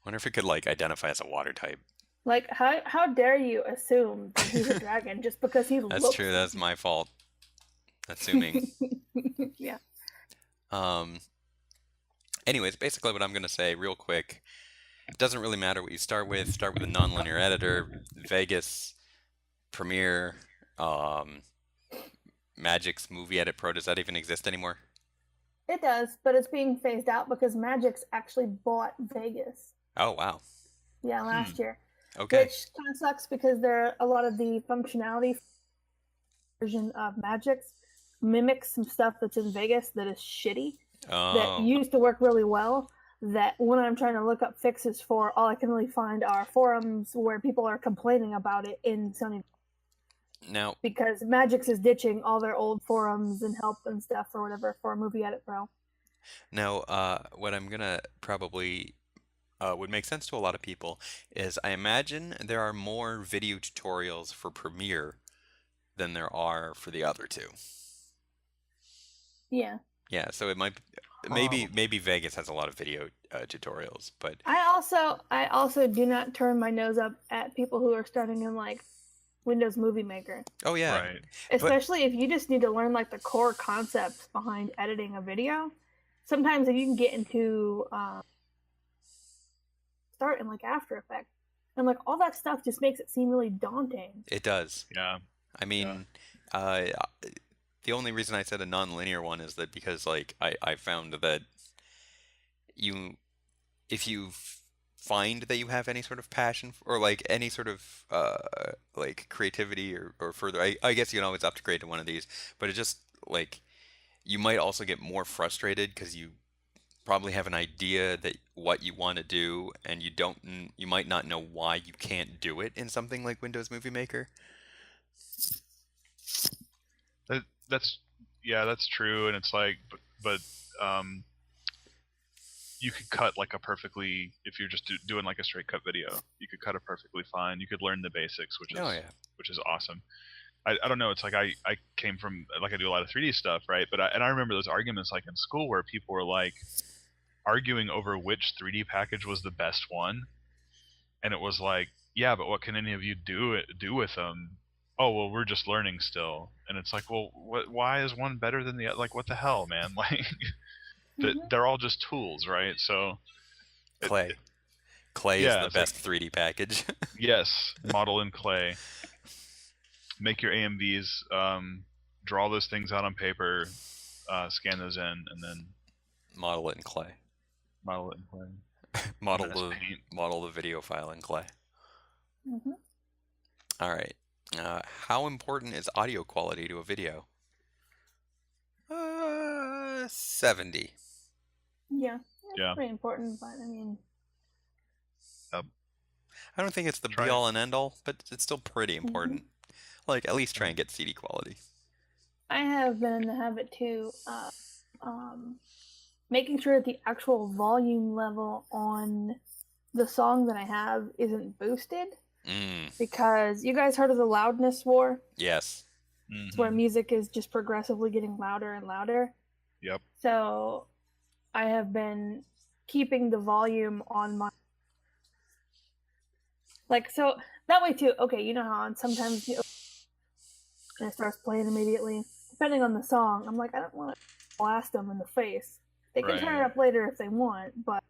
Wonder if it could like identify as a water type. Like how dare you assume that he's a dragon just because he looks. That's true. That's my fault. Assuming. Yeah. Anyways, basically what I'm gonna say real quick it doesn't really matter what you start with. Start with a nonlinear editor, Vegas, Premiere, um, Magic's Movie Edit Pro. Does that even exist anymore? It does, but it's being phased out because Magix actually bought Vegas. Oh wow. Yeah, last year. Okay. Which kind of sucks because a lot of the functionality version of Magix mimics some stuff that's in Vegas that is shitty, that Oh. used to work really well. That when I'm trying to look up fixes for, all I can really find are forums where people are complaining about it in Sony. Now, Because Magix is ditching all their old forums and help and stuff or whatever for Movie Edit Pro. what I'm gonna probably would make sense to a lot of people is I imagine there are more video tutorials for Premiere than there are for the other two. Yeah. Yeah, so it might Probably. maybe Vegas has a lot of video tutorials, but I also do not turn my nose up at people who are starting in like Windows Movie Maker. oh yeah, Right. Especially if you just need to learn like the core concepts behind editing a video. Sometimes if you can get into start in like After Effects, and like all that stuff just makes it seem really daunting. it does. Yeah. I mean, uh, the only reason I said a non-linear one is that because like I found that you if you find that you have any sort of passion or like any sort of like creativity or further, I guess you can always upgrade to one of these, but it just like you might also get more frustrated because you probably have an idea that what you want to do and you might not know why you can't do it in something like Windows Movie Maker. That's true, and it's like, but you could cut like a perfectly, if you're just doing like a straight cut video, you could cut it perfectly fine. You could learn the basics, which is Oh yeah. which is awesome. I don't know. It's like I came from, like, I do a lot of 3D stuff, right? But I remember those arguments like in school where people were like arguing over which 3D package was the best one, and it was like, yeah, but what can any of you do with them? Oh well, we're just learning still, and it's like, well, why is one better than the other? Like, what the hell, man? Like, they're all just tools, right? So, Clay. Clay is yeah, the it's like, best 3D package. yes, model in clay, make your AMVs, draw those things out on paper, scan those in, and then Model it in Clay. model it in clay. Model MS the Paint. model the video file in Clay. Mm-hmm. All right. How important is audio quality to a video? 70. Yeah, that's Yeah. pretty important. But I mean, I don't think it's the Try be it. all and end all, but it's still pretty important. Like at least try and get CD quality. I have been in the habit too, making sure that the actual volume level on the song that I have isn't boosted. Because you guys heard of the loudness war? Yes. It's where music is just progressively getting louder and louder. Yep. So I have been keeping the volume on my, like, so that way too. Okay, you know how sometimes and it starts playing immediately. Depending on the song, I'm like, I don't want to blast them in the face. They can turn it up later if they want, but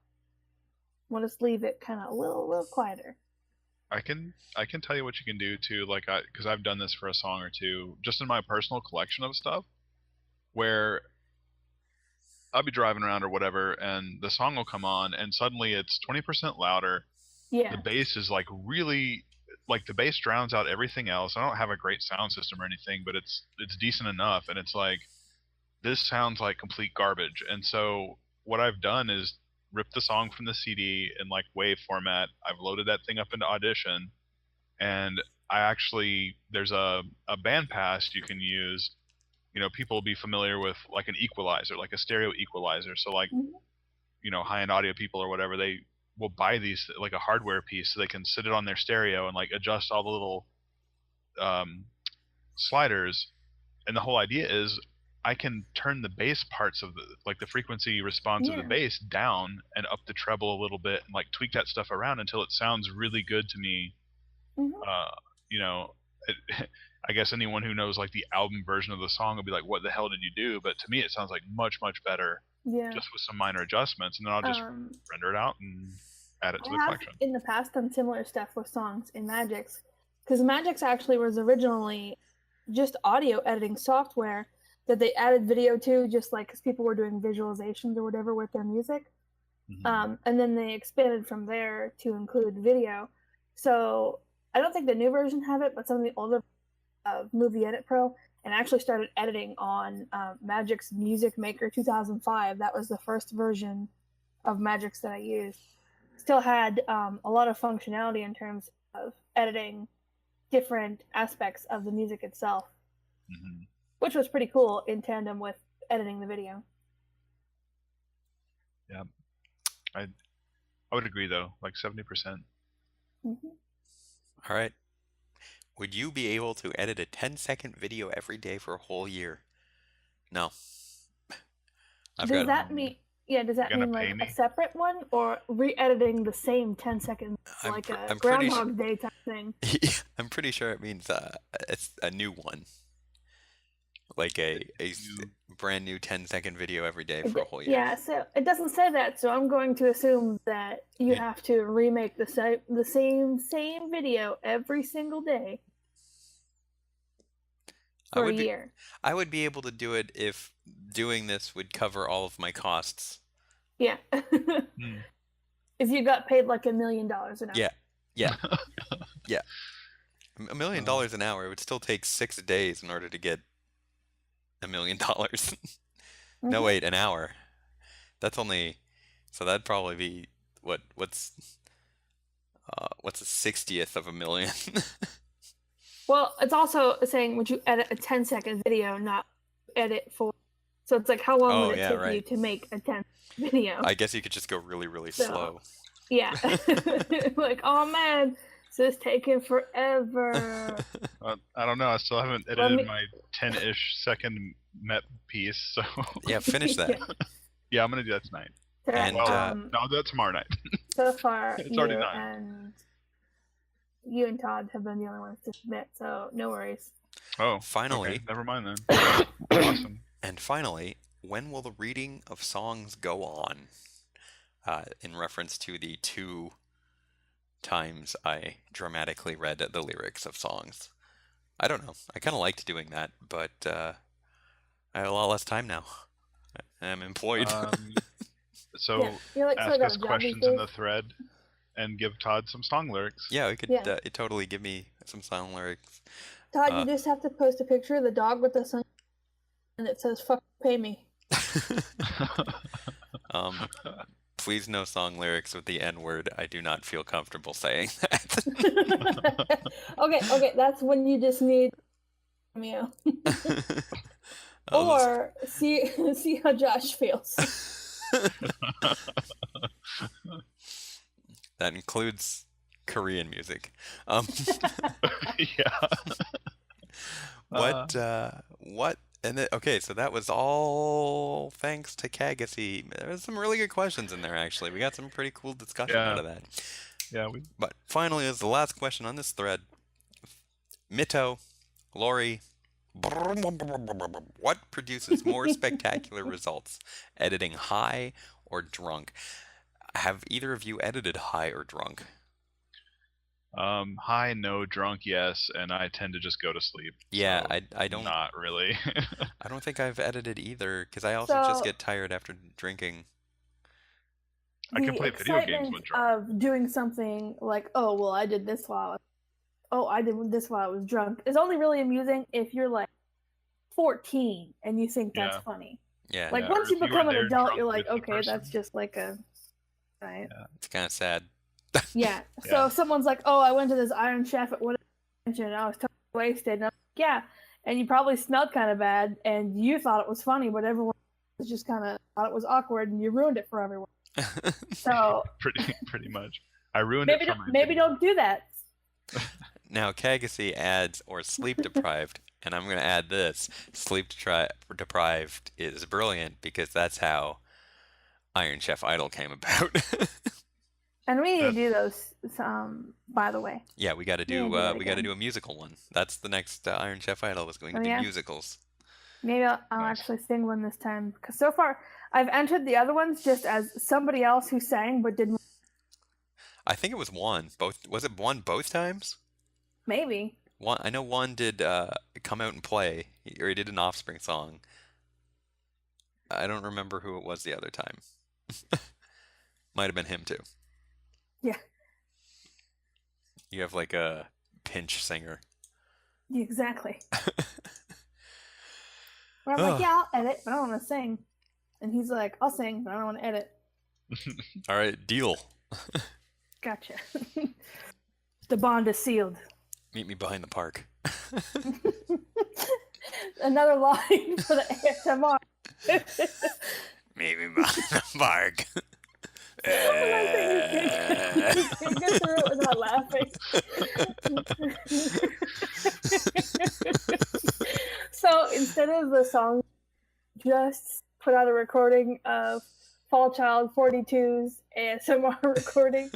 we'll just leave it kind of a little quieter. I can tell you what you can do too, like, because I've done this for a song or two, just in my personal collection of stuff, where I'll be driving around or whatever, and the song will come on, and suddenly it's 20% louder. Yeah. The bass is like really, like, the bass drowns out everything else. I don't have a great sound system or anything, but it's decent enough, and it's like, this sounds like complete garbage. And so what I've done is ripped the song from the CD in like WAV format. I've loaded that thing up into Audition, and I actually, there's a bandpass you can use. You know, people will be familiar with like an equalizer, like a stereo equalizer. So like, you know, high-end audio people or whatever, they will buy these, like a hardware piece, so they can sit it on their stereo and like adjust all the little sliders. And the whole idea is I can turn the bass parts of the, like the frequency response of the bass down and up the treble a little bit and like tweak that stuff around until it sounds really good to me. You know, I guess anyone who knows like the album version of the song will be like, what the hell did you do? But to me it sounds like much better, just with some minor adjustments, and then I'll just render it out and add it to I the have collection. in the past done similar stuff with songs in Magix, because Magix actually was originally just audio editing software that they added video to, just like because people were doing visualizations or whatever with their music. And then they expanded from there to include video. So I don't think the new version have it, but some of the older Movie Edit Pro, and actually started editing on Magix Music Maker 2005. That was the first version of Magix that I used. Still had a lot of functionality in terms of editing different aspects of the music itself, which was pretty cool in tandem with editing the video. Yeah, I would agree though, like 70%. All right. Would you be able to edit a 10-second video every day for a whole year? No. Does that mean like a separate one, or re-editing the same 10-second, like a Groundhog Day type thing? I'm pretty sure it means it's a new one. Like a brand new 10-second video every day for a whole year. Yeah, so it doesn't say that, so I'm going to assume that you have to remake the same video every single day for a year. I would be able to do it if doing this would cover all of my costs. Yeah. If you got paid like $1 million an hour. Yeah. Yeah. $1 million an hour, it would still take 6 days in order to get $1 million. No, wait, an hour. That's only, so that'd probably be what's a 60th of a million? Well, it's also saying would you edit a 10-second video, not edit for. So it's like, how long would it take you to make a 10 video? I guess you could just go really, really slow. Yeah. Like, oh man, this is taking forever. I don't know. I still haven't edited my 10-ish second Met piece, so. Yeah, finish that. Yeah, I'm gonna do that tonight. And no, I'll do that tomorrow night. So far, it's already 9. You and Todd have been the only ones to submit, so no worries. Oh, finally. Okay. Never mind then. Awesome. And finally, when will the reading of songs go on? In reference to the 2 times I dramatically read the lyrics of songs. I don't know. I kind of liked doing that, but I have a lot less time now. I'm employed. So ask us questions in the thread and give Todd some song lyrics. Yeah, we could totally give me some song lyrics. Todd, you just have to post a picture of the dog with the sun and it says, "Fuck, pay me." Please no song lyrics with the N-word. I do not feel comfortable saying that. Okay, that's when you just need cameo. Or see how Josh feels. That includes Korean music. Yeah. What? And then, okay, so that was all thanks to Kagasi. There was some really good questions in there, actually. We got some pretty cool discussion out of that. Yeah. But finally, is the last question on this thread. Mito, Lori, what produces more spectacular results? Editing high or drunk? Have either of you edited high or drunk? High, no. Drunk, yes. And I tend to just go to sleep. Yeah, so I don't. Not really. I don't think I've edited either, because I also just get tired after drinking. I can play video games with drunk. Of doing something like, oh well, I did this while I was drunk, is only really amusing if you're like 14 and you think that's funny. Yeah. Like once you become an adult, you're like, okay, that's just like a. Right. Yeah, it's kind of sad. Yeah. So if someone's like, "Oh, I went to this Iron Chef at whatever and I was totally wasted," and I'm like, yeah, and you probably smelled kind of bad, and you thought it was funny, but everyone was just kind of thought it was awkward, and you ruined it for everyone. So pretty much, I ruined it. Maybe don't do that. Now, Kagasi adds or sleep deprived, and I'm going to add this: sleep deprived is brilliant because that's how Iron Chef Idol came about. And we need to do those, by the way. Yeah, we got to do a musical one. That's the next Iron Chef Idol was going to do musicals. Maybe I'll actually sing one this time, because so far I've entered the other ones just as somebody else who sang but didn't. I think it was one. Both was it one both times? Maybe. One I know one did come out and play, or he did an Offspring song. I don't remember who it was the other time. Might have been him too. Yeah, You have like a pinch singer. exactly. Where I'm like, Ugh. yeah, I'll edit, but I don't want to sing. And he's like, I'll sing, but I don't want to edit. All right, deal. Gotcha. The bond is sealed. Meet me behind the park. Another line for the ASMR. Meet me behind the park. I like that you can't get through it without laughing. So instead of the song, just put out a recording of Fall Child 42's ASMR recording.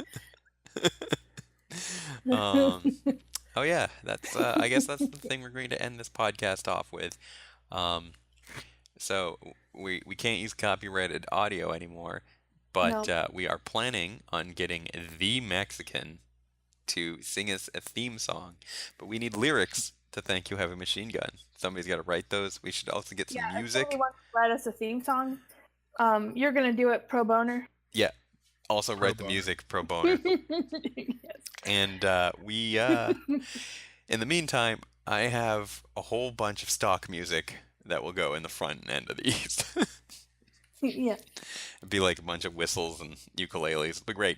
Um, oh yeah, that's I guess that's the thing we're going to end this podcast off with. Um, so we can't use copyrighted audio anymore, but No. we are planning on getting the Mexican to sing us a theme song, but we need lyrics to Thank You Have a Machine Gun. Somebody's got to write those. We should also get some Yeah, if music. somebody wants to write us a theme song, you're gonna do it pro boner. Yeah, also Pro write the bono. music pro bono. Yes. And in the meantime, I have a whole bunch of stock music that will go in the front end of these. Yeah. It'd be like a bunch of whistles and ukuleles. It'd be great.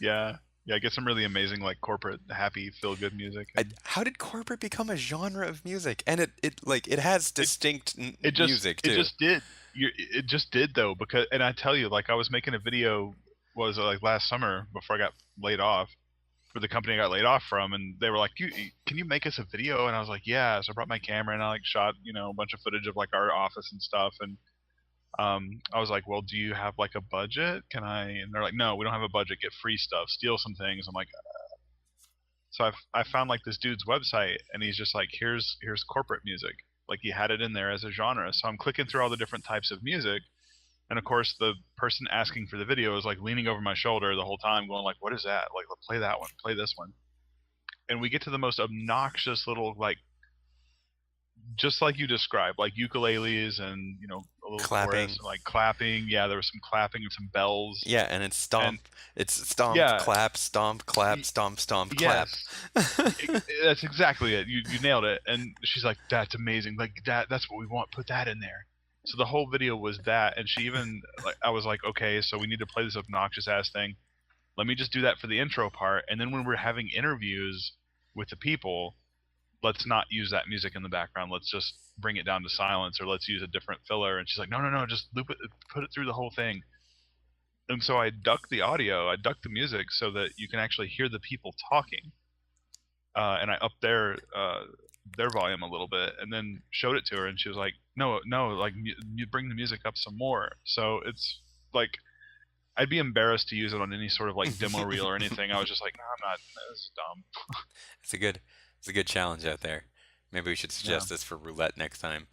Yeah. Yeah, get some really amazing like corporate happy feel good music. How did corporate become a genre of music? And it has distinct It just music too. it just did. It just did though because and I tell you like I was making a video was like last summer before I got laid off for the company I got laid off from and they were like can you make us a video and I was like yeah so I brought my camera and I like shot a bunch of footage of like our office and stuff and I was like well do you have like a budget can I and they're like no we don't have a budget get free stuff steal some things I'm like so I found like this dude's website and he's just like here's corporate music like he had it in there as a genre so I'm clicking through all the different types of music and of course the person asking for the video is like leaning over my shoulder the whole time going like what is that like play that one play this one and we get to the most obnoxious little like just like you described like ukuleles and a little Clapping. chorus and like clapping yeah there was some clapping and some bells Yeah, and it's stomp. and It's stomp, yeah clap, stomp, clap, stomp, stomp, clap. yes that's exactly it you nailed it and she's like that's amazing like that's what we want put that in there so the whole video was that and she even like I was like okay so we need to play this obnoxious ass thing let me just do that for the intro part and then when we're having interviews with the people let's not use that music in the background let's just bring it down to silence or let's use a different filler and she's like no just loop it put it through the whole thing and so I ducked the audio I ducked the music so that you can actually hear the people talking and I upped their volume a little bit and then showed it to her and she was like no like you bring the music up some more so it's like I'd be embarrassed to use it on any sort of like demo reel or anything I was just like no I'm not this is dumb It's a good challenge out there. Maybe we should suggest Yeah. this for roulette next time,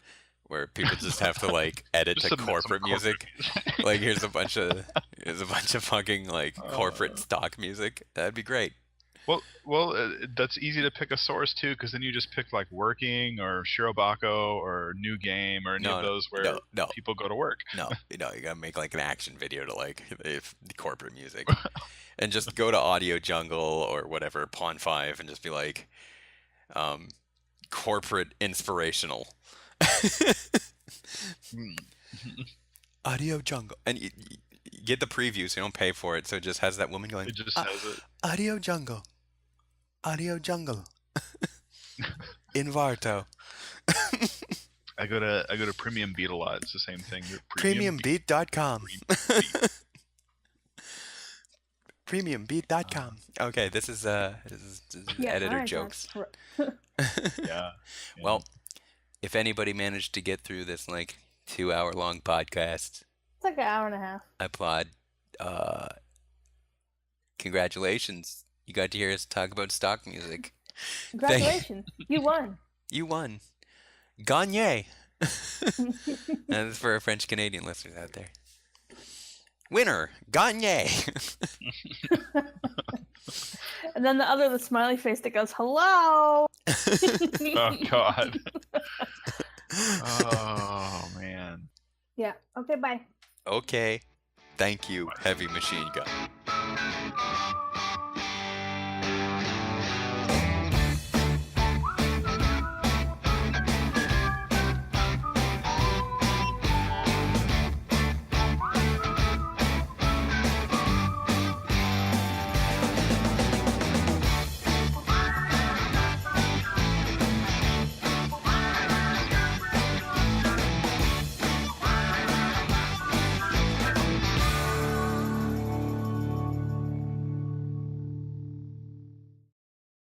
where people just have to like edit Just to submit some corporate music. music. Like here's a bunch of fucking like corporate Uh, stock music. That'd be great. well, that's easy to pick a source too, because then you just pick like Working or Shirobako or New Game or any No, of those where no, people go to work. no, no. You gotta make like an action video to like if the corporate music, and just go to Audio Jungle or whatever Pond 5 and just be like, um, corporate inspirational. Hmm. Audio Jungle, and you get the preview, so you don't pay for it. So it just has that woman going, It just says it. Audio Jungle, Audio Jungle, Invarto, I go to Premium Beat a lot. It's the same thing. PremiumBeat.com, Beat. PremiumBeat.com. Okay, this is Yeah, editor alright, jokes. Yeah. Well, if anybody managed to get through this like 2 hour long podcast, It's like an hour and a half. I applaud. Congratulations. You got to hear us talk about stock music. Congratulations, you won. You won. Gagne. And this is for our French Canadian listeners out there. Winner, Gagne. And then the smiley face that goes, hello. Oh God. Oh man. Yeah. Okay, bye. Okay. Thank you, Heavy Machine Gun.